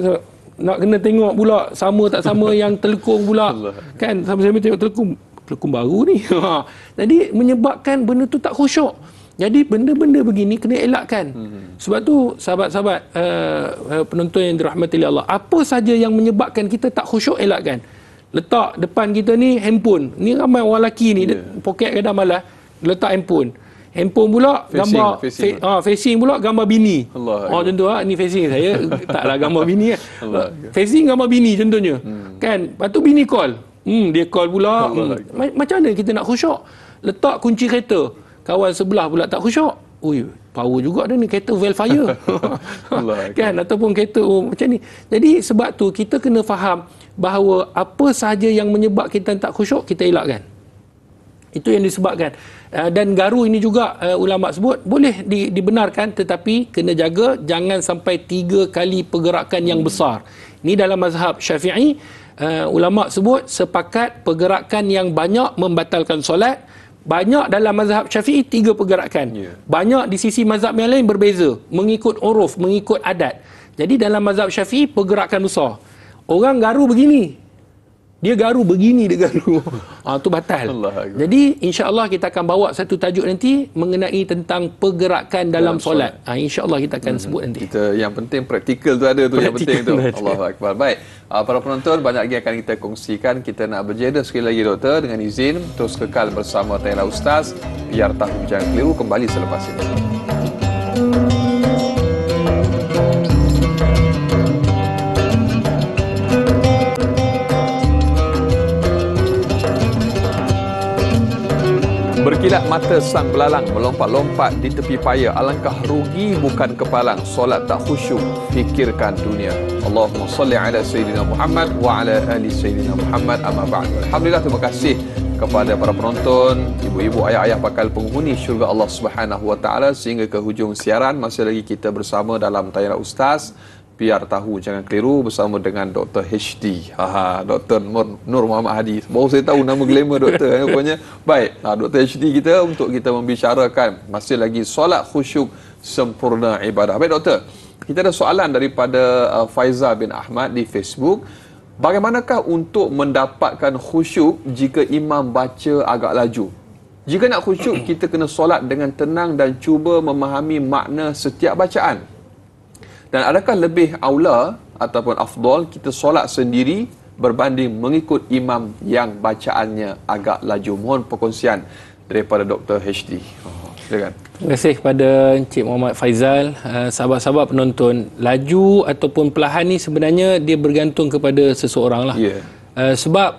nak kena tengok pula sama tak sama yang telekung pula. Kan, sama-sama tengok telekung baru ni. Jadi menyebabkan benda tu tak khusyuk. Jadi benda-benda begini kena elakkan. Sebab tu sahabat-sahabat penonton yang dirahmati Allah, apa saja yang menyebabkan kita tak khusyuk, elakkan. Letak depan kita ni handphone. Ni ramai orang lelaki ni, poket kadang malas letak handphone. Handphone pula gambar facing pula gambar bini. Contoh ni facing saya, taklah gambar bini kan. Facing gambar bini contohnya. Kan? Lepas tu bini call. Dia call pula. Macam mana kita nak khusyuk? Letak kunci kereta, kawan sebelah pula tak khusyuk. Power juga dah ni kereta Velfire. Kan, ataupun kereta macam ni. Jadi sebab tu kita kena faham bahawa apa sahaja yang menyebab kita tak khusyuk, kita elakkan. Itu yang disebabkan. Dan garu ini juga ulama sebut boleh dibenarkan, tetapi kena jaga jangan sampai 3 kali pergerakan yang besar. Ini dalam mazhab Syafi'i, ulama sebut sepakat pergerakan yang banyak membatalkan solat. Banyak dalam mazhab Syafi'i 3 pergerakan. Banyak di sisi mazhab yang lain berbeza, mengikut uruf, mengikut adat. Jadi dalam mazhab Syafi'i pergerakan besar. Orang garu begini, dia garu begini, dia garu. Tu batal. Jadi insya-Allah kita akan bawa satu tajuk nanti mengenai tentang pergerakan dalam solat. Insya-Allah kita akan sebut nanti. Kita yang penting praktikal tu ada tu, yang penting tu. Allahu akbar. Baik. Para penonton, banyak lagi akan kita kongsikan. Kita nak berjeda sekali lagi doktor, dengan izin terus kekal bersama Tayar Ustaz, biar tahu jangan keliru, kembali selepas ini. Berkilat mata sang belalang melompat-lompat di tepi paya. Alangkah rugi bukan kepalang. Solat tak khusyuk, fikirkan dunia. Allahumma salli ala Sayyidina Muhammad wa ala ali Sayyidina Muhammad, amma ba'd. Alhamdulillah, terima kasih kepada para penonton, ibu-ibu, ayah-ayah bakal penghuni syurga Allah Subhanahu wa taala. Sehingga ke hujung siaran masih lagi kita bersama dalam Tayar Ustaz, biar tahu jangan keliru, bersama dengan Dr. HD. Dr. Nur Muhammad Hadi. Baru saya tahu nama glamour doktor rupanya. Baik, Dr. HD kita untuk kita membicarakan masih lagi solat khusyuk sempurna ibadah. Baik doktor, kita ada soalan daripada Faizal bin Ahmad di Facebook. Bagaimanakah untuk mendapatkan khusyuk jika imam baca agak laju? Jika nak khusyuk, kita kena solat dengan tenang dan cuba memahami makna setiap bacaan. Dan adakah lebih aula ataupun afdal kita solat sendiri berbanding mengikut imam yang bacaannya agak laju? Mohon perkongsian daripada Dr. HD. Silakan. Terima kasih kepada Encik Muhammad Faizal. Sahabat-sahabat penonton, laju ataupun perlahan ni sebenarnya dia bergantung kepada seseorang lah. Sebab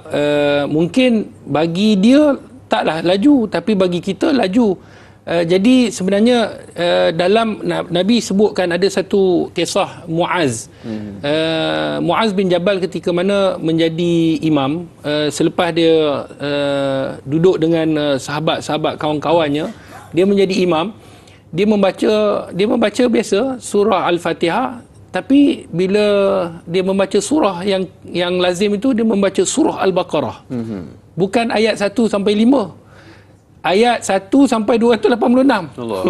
mungkin bagi dia taklah laju, tapi bagi kita laju. Jadi sebenarnya dalam Nabi sebutkan ada satu kisah Muaz. Muaz bin Jabal ketika mana menjadi imam, selepas dia duduk dengan sahabat-sahabat kawan-kawannya, dia menjadi imam. Dia membaca biasa surah Al-Fatihah, tapi bila dia membaca surah yang lazim itu, dia membaca surah Al-Baqarah. Bukan ayat 1 sampai 5. Ayat 1 sampai 286. Allah.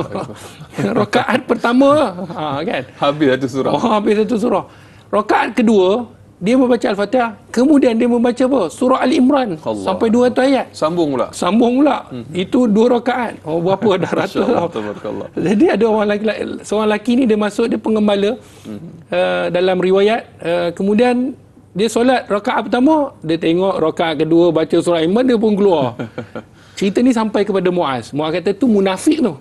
Rakaat pertama, kan? Habis satu surah. Habis satu surah. Rakaat kedua, dia membaca Al-Fatihah, kemudian dia membaca apa? Surah Al-Imran sampai 200 ayat. Sambung pula. Itu 2 rakaat. Berapa dah ratus lah. Jadi ada seorang lelaki ni dia masuk, dia pengembala dalam riwayat, kemudian dia solat rakaat pertama, dia tengok rakaat kedua baca surah Al-Imran, dia pun keluar. Cerita ni sampai kepada Muaz. Muaz kata tu munafik tu.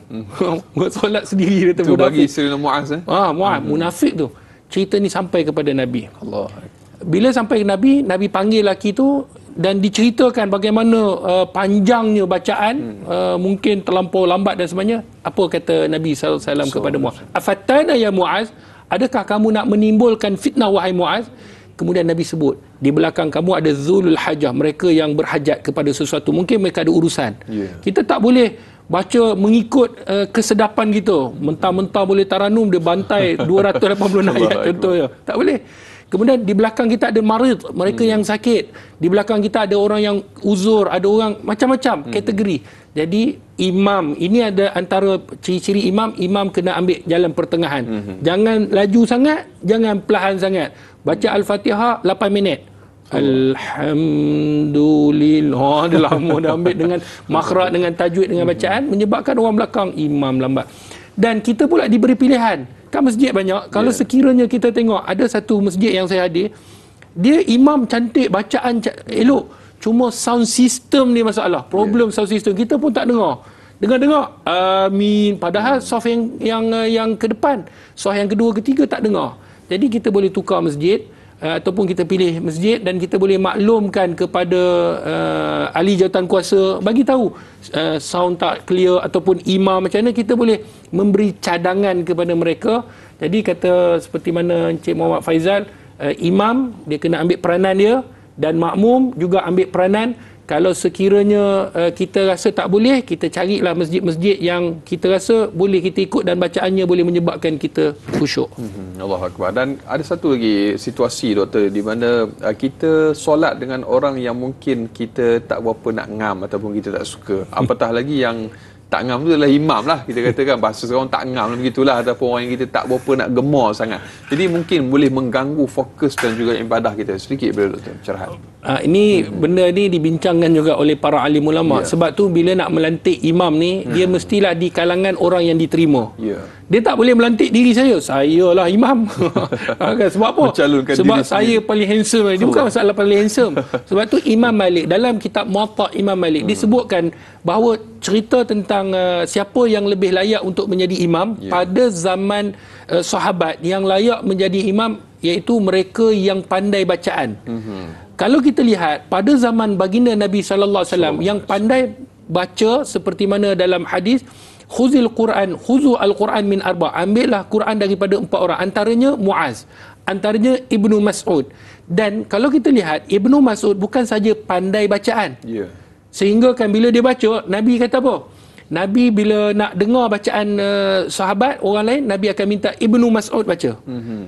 Solat sendiri dia tu bagi Sayyidina Muaz Muaz munafik tu. Cerita ni sampai kepada Nabi. Allah. Bila sampai ke Nabi, Nabi panggil lelaki tu dan diceritakan bagaimana panjangnya bacaan, mungkin terlampau lambat dan sebagainya. Apa kata Nabi SAW kepada Muaz? Afatana ya Muaz, adakah kamu nak menimbulkan fitnah wahai Muaz? Kemudian Nabi sebut, di belakang kamu ada zulul hajah, mereka yang berhajat kepada sesuatu, mungkin mereka ada urusan. Kita tak boleh baca mengikut kesedapan kita, mentah-mentah boleh taranum, dia bantai 280 ayat contohnya, tak boleh. Kemudian di belakang kita ada marid, mereka yang sakit. Di belakang kita ada orang yang uzur, ada orang macam-macam kategori. Jadi imam, ini ada antara ciri-ciri imam. Imam kena ambil jalan pertengahan. Jangan laju sangat, jangan perlahan sangat. Baca Al-Fatihah 8 minit. Alhamdulillah. Dia lama dah ambil dengan makhraj, dengan tajwid, dengan bacaan, menyebabkan orang belakang imam lambat. Dan kita pula diberi pilihan. Kan masjid banyak. Kalau sekiranya kita tengok ada satu masjid yang saya hadir, dia imam cantik, bacaan elok, cuma sound system ni masalah. Problem sound system kita pun tak dengar. Dengar amin, padahal soft yang ke depan, soft yang kedua, ketiga tak dengar. Jadi kita boleh tukar masjid, ataupun kita pilih masjid, dan kita boleh maklumkan kepada ahli jawatan kuasa, bagi tahu sound tak clear ataupun imam macam mana, kita boleh memberi cadangan kepada mereka. Jadi kata seperti mana Encik Muhammad Faizal, imam dia kena ambil peranan dia, dan makmum juga ambil peranan. Kalau sekiranya kita rasa tak boleh, kita carilah masjid-masjid yang kita rasa boleh kita ikut dan bacaannya boleh menyebabkan kita khusyuk. Allahu Akbar. Dan ada satu lagi situasi, doktor, di mana kita solat dengan orang yang mungkin kita tak berapa nak ngam ataupun kita tak suka. Apatah lagi yang tak ngam tu adalah imam lah, kita katakan bahasa sekarang tak ngam lah, begitulah, ataupun orang yang kita tak berapa nak gemar sangat. Jadi mungkin boleh mengganggu fokus dan juga ibadah kita. Sedikit boleh doktor cerahan. Ini benda ni dibincangkan juga oleh para alim ulama. Sebab tu bila nak melantik imam ni, dia mestilah di kalangan orang yang diterima. Dia tak boleh melantik diri saya lah imam. Sebab apa? Sebab saya paling handsome. Dia bukan masalah paling handsome. Sebab tu Imam Malik, dalam kitab Muwatta Imam Malik, disebutkan bahawa cerita tentang siapa yang lebih layak untuk menjadi imam pada zaman sahabat. Yang layak menjadi imam iaitu mereka yang pandai bacaan. Kalau kita lihat pada zaman baginda Nabi SAW, yang pandai baca seperti mana dalam hadis, khuzu al-Quran min arba', ambillah Quran daripada 4 orang, antaranya Muaz, antaranya Ibnu Mas'ud. Dan kalau kita lihat, Ibnu Mas'ud bukan saja pandai bacaan, sehingga kan bila dia baca, Nabi kata apa? Nabi bila nak dengar bacaan sahabat orang lain, Nabi akan minta Ibnu Mas'ud baca.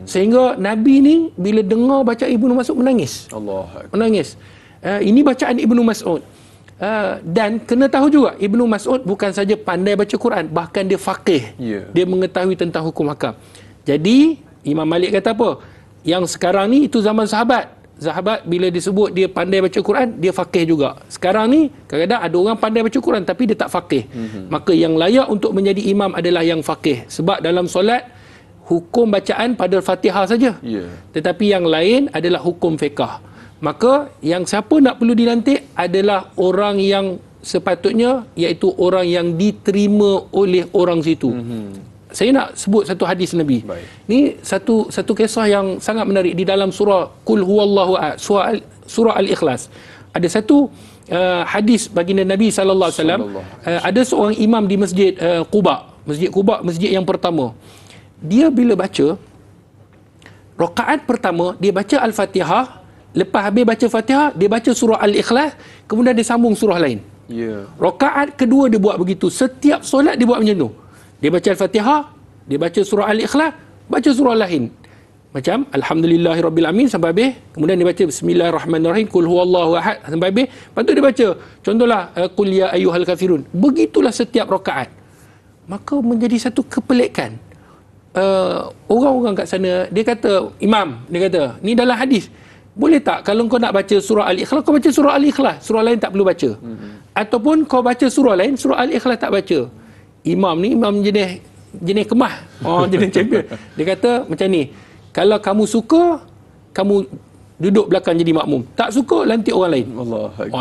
Sehingga Nabi ni bila dengar bacaan Ibnu Mas'ud menangis. Menangis. Ini bacaan Ibnu Mas'ud. Dan kena tahu juga, Ibnu Mas'ud bukan saja pandai baca Quran, bahkan dia faqih. Dia mengetahui tentang hukum hakam. Jadi Imam Malik kata apa? Yang sekarang ni itu zaman sahabat. Sahabat bila disebut dia pandai baca Quran, dia faqih juga. Sekarang ni kadang-kadang ada orang pandai baca Quran tapi dia tak faqih. Maka yang layak untuk menjadi imam adalah yang faqih. Sebab dalam solat hukum bacaan pada Fatihah saja. Tetapi yang lain adalah hukum fiqh. Maka yang siapa nak perlu dilantik adalah orang yang sepatutnya, iaitu orang yang diterima oleh orang situ. Saya nak sebut satu hadis Nabi. Ini satu kisah yang sangat menarik di dalam surah Qul Huwallahu Ahad, surah Al-Ikhlas. Ada satu hadis baginda Nabi sallallahu alaihi wasallam, ada seorang imam di Masjid Quba. Masjid Quba, masjid yang pertama. Dia bila baca rakaat pertama, dia baca Al-Fatihah, lepas habis baca Fatihah, dia baca surah Al-Ikhlas, kemudian dia sambung surah lain. Rakaat kedua dia buat begitu. Setiap solat dia buat macam tu. Dia baca Al-Fatihah, dia baca surah Al-Ikhlas, baca surah lain. Macam Alhamdulillahirrabbilalamin sampai habis, kemudian dia baca Bismillahirrahmanirrahim, Qul huwallahu ahad sampai habis. Lepas tu dia baca contohlah Qul ya ayyuhal kafirun. Begitulah setiap rakaat. Maka menjadi satu kepelikan. Orang-orang kat sana, dia kata, imam, dia kata, ni dalam hadis, boleh tak kalau kau nak baca surah Al-Ikhlas, kau baca surah Al-Ikhlas, surah lain tak perlu baca. Ataupun kau baca surah lain, surah Al-Ikhlas tak baca. Imam ni imam jenis kemah, jenis champion. Dia kata macam ni, kalau kamu suka, kamu duduk belakang jadi makmum. Tak suka, lantik orang lain.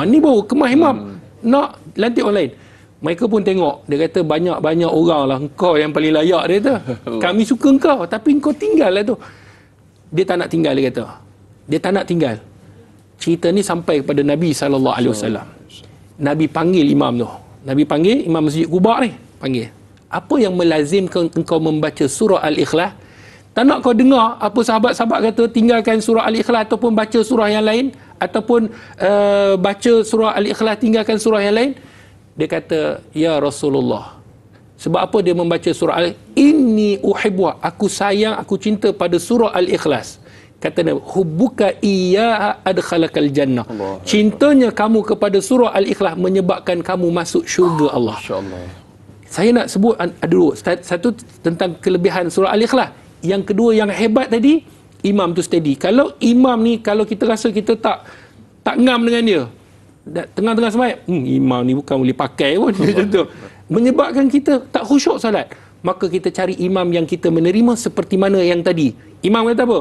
Ni baru kemah imam. Nak lantik orang lain. Mereka pun tengok. Dia kata banyak-banyak orang lah. Engkau yang paling layak, dia kata. Kami suka engkau, tapi engkau tinggal lah tu. Dia tak nak tinggal, dia kata. Dia tak nak tinggal. Cerita ni sampai kepada Nabi SAW. Nabi panggil imam tu. Nabi panggil imam Masjid Quba ni. Panggil. Apa yang melazimkan engkau membaca surah Al-Ikhlas? Tak nak kau dengar apa sahabat-sahabat kata tinggalkan surah Al-Ikhlas ataupun baca surah yang lain, ataupun baca surah Al-Ikhlas tinggalkan surah yang lain. Dia kata, ya Rasulullah, sebab apa dia membaca surah Al-Ikhlas? Inni uhibbuha, aku sayang, aku cinta pada surah Al-Ikhlas. Kata Nabi, hubbuka iyyaha adkhalakal jannah. Cintanya kamu kepada surah Al-Ikhlas menyebabkan kamu masuk syurga Allah. Saya nak sebut dulu satu tentang kelebihan surah Al-Ikhlas. Yang kedua yang hebat tadi, imam tu steady. Kalau imam ni, kalau kita rasa kita tak ngam dengan dia, tengah-tengah sembahyang, imam ni bukan boleh pakai pun, contoh, menyebabkan kita tak khusyuk salat, maka kita cari imam yang kita menerima seperti mana yang tadi. Imam kata apa?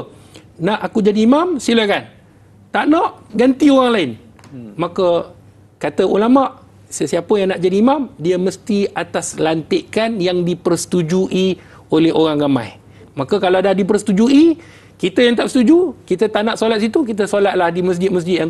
Nak aku jadi imam, silakan. Tak nak, ganti orang lain. Maka kata ulama, sesiapa yang nak jadi imam, dia mesti atas lantikan yang dipersetujui oleh orang ramai. Maka kalau dah dipersetujui, kita yang tak setuju, kita tak nak solat situ, kita solatlah di masjid-masjid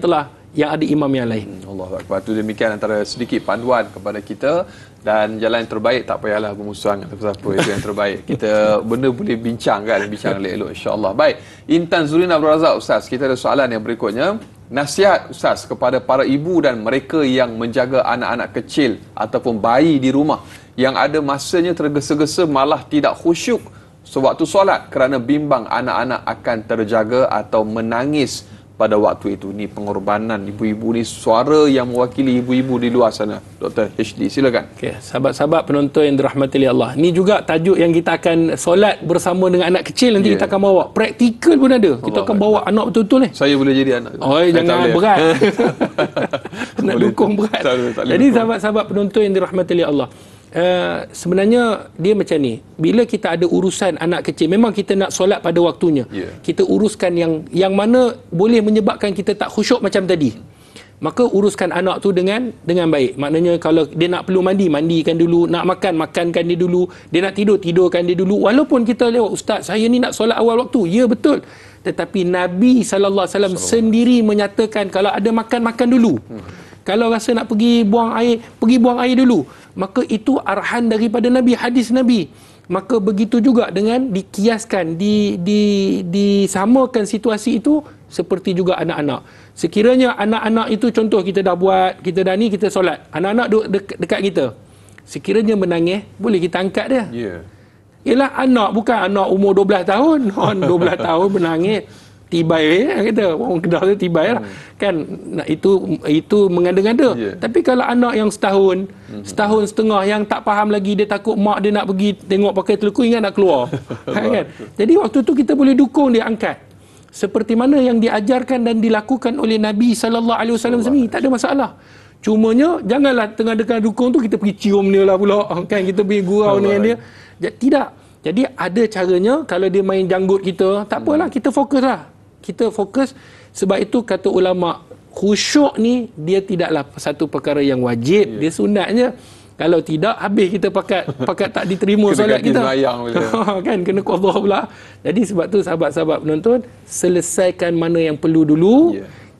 yang ada imam yang lain. Allahuakbar. Itu demikian antara sedikit panduan kepada kita, dan jalan yang terbaik tak payahlah bermusuhan atau siapa, itu yang terbaik. Kita benda boleh bincang elok-elok, insya-Allah. Baik, Intan Zulina Abdul Razak, Ustaz, kita ada soalan yang berikutnya. Nasihat Ustaz kepada para ibu dan mereka yang menjaga anak-anak kecil ataupun bayi di rumah yang ada masanya tergesa-gesa malah tidak khusyuk sewaktu solat kerana bimbang anak-anak akan terjaga atau menangis pada waktu itu. Ni pengorbanan ibu-ibu ni, suara yang mewakili ibu-ibu di luar sana. Dr. HD, silakan. Okey, sahabat-sahabat penonton yang dirahmati oleh Allah. Ni juga tajuk yang kita akan solat bersama dengan anak kecil nanti kita akan bawa. Praktikal pun ada. Kita akan bawa anak betul-betul ni. Saya boleh jadi anak. Jangan berat. Nak dukung berat. Jadi sahabat-sahabat penonton yang dirahmati oleh Allah. Sebenarnya dia macam ni, bila kita ada urusan anak kecil, memang kita nak solat pada waktunya, kita uruskan yang mana boleh menyebabkan kita tak khusyuk macam tadi, maka uruskan anak tu dengan baik. Maknanya kalau dia nak perlu mandikan dulu, nak makankan dia dulu, dia nak tidurkan dia dulu. Walaupun kita lewat, ustaz saya ni nak solat awal waktu, ya betul, tetapi Nabi SAW sendiri menyatakan kalau ada makan dulu. Kalau rasa nak pergi buang air dulu. Maka itu arahan daripada Nabi, hadis Nabi. Maka begitu juga dengan dikiaskan, disamakan situasi itu seperti juga anak-anak. Sekiranya anak-anak itu, contoh kita dah kita solat, anak-anak duduk dekat kita, sekiranya menangis, boleh kita angkat dia. Ialah anak, bukan anak umur 12 tahun. 12 tahun menangis, tibai kata orang Kedah tu, tibai lah kan. Itu mengada-ngada. Tapi kalau anak yang setahun setengah yang tak faham lagi, dia takut mak dia nak pergi tengok pakai telekung, ingat nak keluar kan. Jadi waktu tu kita boleh dukung dia, angkat seperti mana yang diajarkan dan dilakukan oleh Nabi SAW sendiri. Tak ada masalah. Cumanya janganlah tengah dekat dukung tu kita pergi cium dia lah pula kan, kita pergi gurau dengan dia. Tidak. Jadi ada caranya. Kalau dia main janggut kita, tak apalah, kita fokus lah. Kita fokus. Sebab itu kata ulama, khusyuk ni dia tidaklah satu perkara yang wajib, dia sunatnya. Kalau tidak, habis kita pakat tak diterima solat kita. Kan, kena qadha pula. Jadi sebab tu sahabat-sahabat penonton, selesaikan mana yang perlu dulu.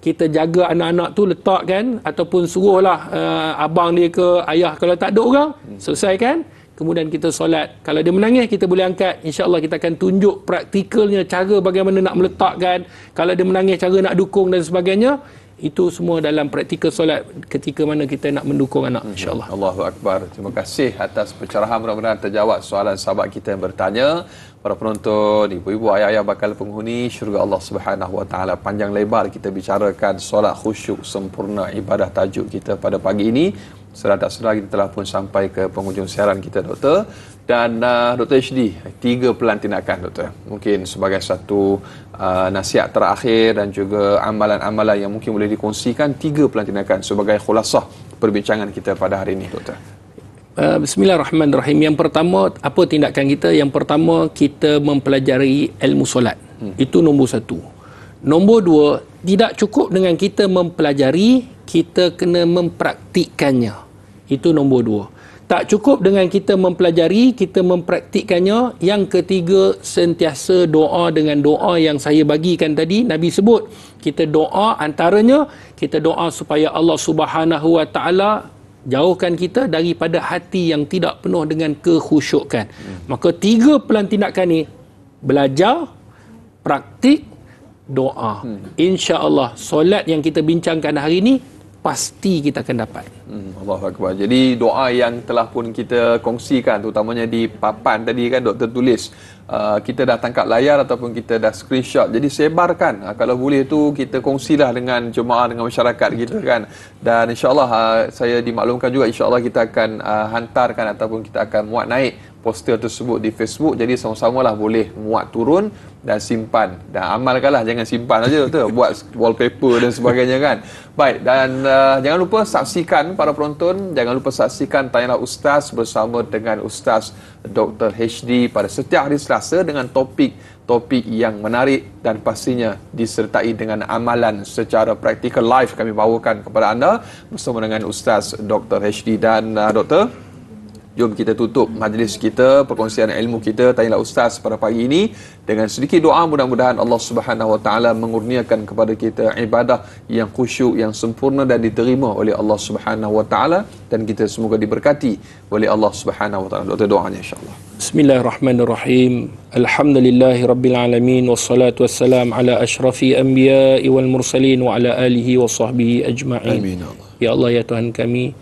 kita jaga anak-anak tu letakkan ataupun suruhlah abang dia ke ayah kalau tak ada orang, selesaikan. Kemudian kita solat. Kalau dia menangis, kita boleh angkat. InsyaAllah kita akan tunjuk praktikalnya, cara bagaimana nak meletakkan. Kalau dia menangis, cara nak dukung dan sebagainya. Itu semua dalam praktikal solat ketika mana kita nak mendukung anak, insyaAllah. Allahu Akbar. Terima kasih atas pencerahan, mudah-mudahan terjawab soalan sahabat kita yang bertanya. Para penonton, ibu-ibu, ayah-ayah bakal penghuni syurga Allah Subhanahu Wa Taala. Panjang lebar kita bicarakan solat khusyuk sempurna, ibadah tajuk kita pada pagi ini. Saudara-saudara, kita telah pun sampai ke penghujung siaran kita, Doktor. Dan Dr. HD, 3 pelan tindakan, Doktor. Mungkin sebagai satu nasihat terakhir dan juga amalan-amalan yang mungkin boleh dikongsikan, 3 pelan tindakan sebagai khulasah perbincangan kita pada hari ini, Doktor. Bismillahirrahmanirrahim. Yang pertama, apa tindakan kita? Yang pertama, kita mempelajari ilmu solat. Itu nombor 1. Nombor 2, tidak cukup dengan kita mempelajari, kita kena mempraktikkannya. Itu nombor 2. Tak cukup dengan kita mempelajari, kita mempraktikkannya. Yang ketiga, sentiasa doa dengan doa yang saya bagikan tadi. Nabi sebut, kita doa antaranya, kita doa supaya Allah Subhanahu Wa Taala jauhkan kita daripada hati yang tidak penuh dengan kekhusyukan. Maka 3 pelan tindakan ni, belajar, praktik, doa. InsyaAllah solat yang kita bincangkan hari ini pasti kita akan dapat. Allahu Akbar. Jadi doa yang telah pun kita kongsikan, terutamanya di papan tadi kan Doktor tulis, kita dah tangkap layar ataupun kita dah screenshot. Jadi sebarkan, kalau boleh tu kita kongsilah dengan jemaah, dengan masyarakat kita kan. Dan insyaAllah saya dimaklumkan juga, insyaAllah kita akan hantarkan ataupun kita akan muat naik poster tersebut di Facebook. Jadi sama-samalah boleh muat turun dan simpan. Dan amalkanlah, jangan simpan saja, Doktor. Buat wallpaper dan sebagainya kan. Baik, dan jangan lupa saksikan para penonton, jangan lupa saksikan Tanyalah Ustaz bersama dengan Ustaz Dr. HD pada setiap hari Selasa dengan topik yang menarik dan pastinya disertai dengan amalan secara praktikal live kami bawakan kepada anda bersama dengan Ustaz Dr. HD. Dan Doktor, jom kita tutup majlis kita, perkongsian ilmu kita Tanyalah Ustaz pada pagi ini dengan sedikit doa. Mudah-mudahan Allah Subhanahu Wa Taala mengurniakan kepada kita ibadah yang khusyuk, yang sempurna dan diterima oleh Allah Subhanahu Wa Taala, dan kita semoga diberkati oleh Allah Subhanahu Wa Taala. Doktor, doanya insya-Allah. Bismillahirrahmanirrahim. Alhamdulillahirabbil alamin, wassalatu wassalam ala asyrafil anbiya'i wal mursalin wa ala alihi wa sahbihi ajma'in. Amin. Ya Allah, ya Tuhan kami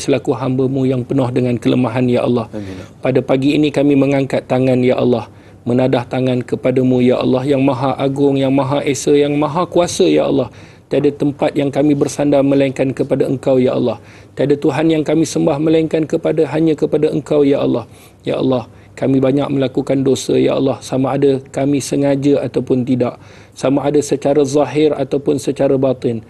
selaku hamba-Mu yang penuh dengan kelemahan, ya Allah. Amin. Pada pagi ini kami mengangkat tangan, ya Allah, menadah tangan kepadamu, ya Allah, yang maha agung, yang maha esa, yang maha kuasa, ya Allah. Tiada tempat yang kami bersandar melainkan kepada Engkau, ya Allah. Tiada Tuhan yang kami sembah melainkan hanya kepada Engkau, ya Allah. Ya Allah, kami banyak melakukan dosa, ya Allah, sama ada kami sengaja ataupun tidak, sama ada secara zahir ataupun secara batin,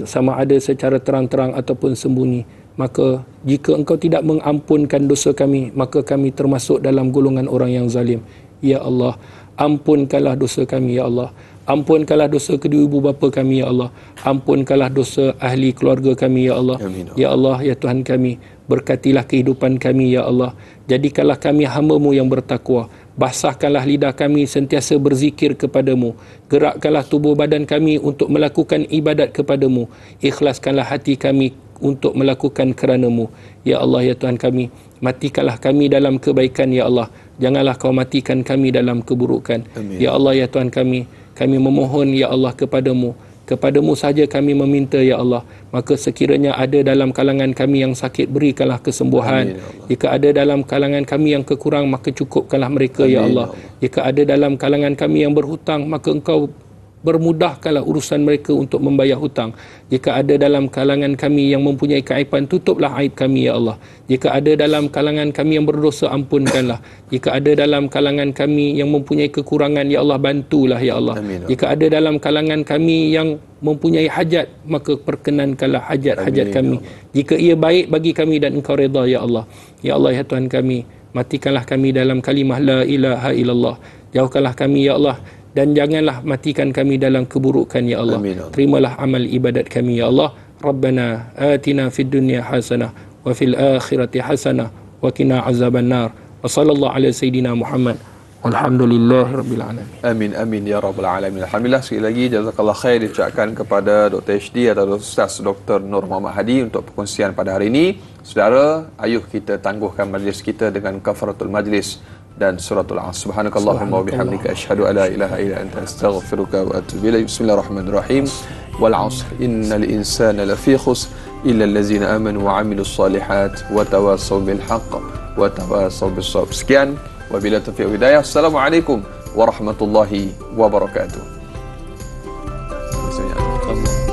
sama ada secara terang-terang ataupun sembunyi. Maka jika Engkau tidak mengampunkan dosa kami, maka kami termasuk dalam golongan orang yang zalim. Ya Allah, ampunkanlah dosa kami, ya Allah. Ampunkanlah dosa kedua ibu bapa kami, ya Allah. Ampunkanlah dosa ahli keluarga kami, ya Allah. Amin. Ya Allah, ya Tuhan kami, berkatilah kehidupan kami, ya Allah. Jadikanlah kami hamba-Mu yang bertakwa. Basahkanlah lidah kami sentiasa berzikir kepadamu. Gerakkanlah tubuh badan kami untuk melakukan ibadat kepadamu. Ikhlaskanlah hati kami untuk melakukan kerana-Mu. Ya Allah, ya Tuhan kami, matikanlah kami dalam kebaikan, ya Allah. Janganlah Kau matikan kami dalam keburukan. Amin. Ya Allah, ya Tuhan kami memohon, ya Allah, kepadamu saja kami meminta, ya Allah. Maka sekiranya ada dalam kalangan kami yang sakit, berikanlah kesembuhan. Amin, ya Allah. Jika ada dalam kalangan kami yang kekurang, maka cukupkanlah mereka. Amin, ya Allah. Jika ada dalam kalangan kami yang berhutang, maka Engkau bermudahkanlah urusan mereka untuk membayar hutang. Jika ada dalam kalangan kami yang mempunyai keaiban, tutuplah aib kami, ya Allah. Jika ada dalam kalangan kami yang berdosa, ampunkanlah. Jika ada dalam kalangan kami yang mempunyai kekurangan, ya Allah, bantulah, ya Allah. Amin. Jika ada dalam kalangan kami yang mempunyai hajat, maka perkenankanlah hajat-hajat kami. Jika ia baik bagi kami dan Engkau redha, ya Allah. Ya Allah, ya Tuhan kami, matikanlah kami dalam kalimah la ilaha illallah. Jauhkanlah kami, ya Allah, dan janganlah matikan kami dalam keburukan, ya Allah. Amin. Terimalah amal ibadat kami, ya Allah. Rabbana atina fid dunya hasanah wa fil akhirati hasanah wa qina azabannar. Wa sallallahu ala sayidina Muhammad Alhamdulillahirabbil alamin. Amin amin ya rabbal alamin. Alhamdulillah, sekali lagi jazakallah khair diucapkan kepada Dr. HD atau Ustaz Dr. Nur Muhammad Hadi untuk perkongsian pada hari ini. Saudara, ayuh kita tangguhkan majlis kita dengan kafaratul majlis dan suratul Asr. Subhanakallahumma wa bihamdika asyhadu an la ilaha illa anta astaghfiruka wa atubu ilaik. Bismillahirrahmanirrahim. Wal 'asr innal insana lafi khusr illa allazina amanu wa 'amilus solihat wa tawassaw bil haqq wa tawassaw bis sabr. Sekian, wabillahi taufiq wal hidayah. Assalamualaikum warahmatullahi wabarakatuh. Bismillahirrahmanirrahim.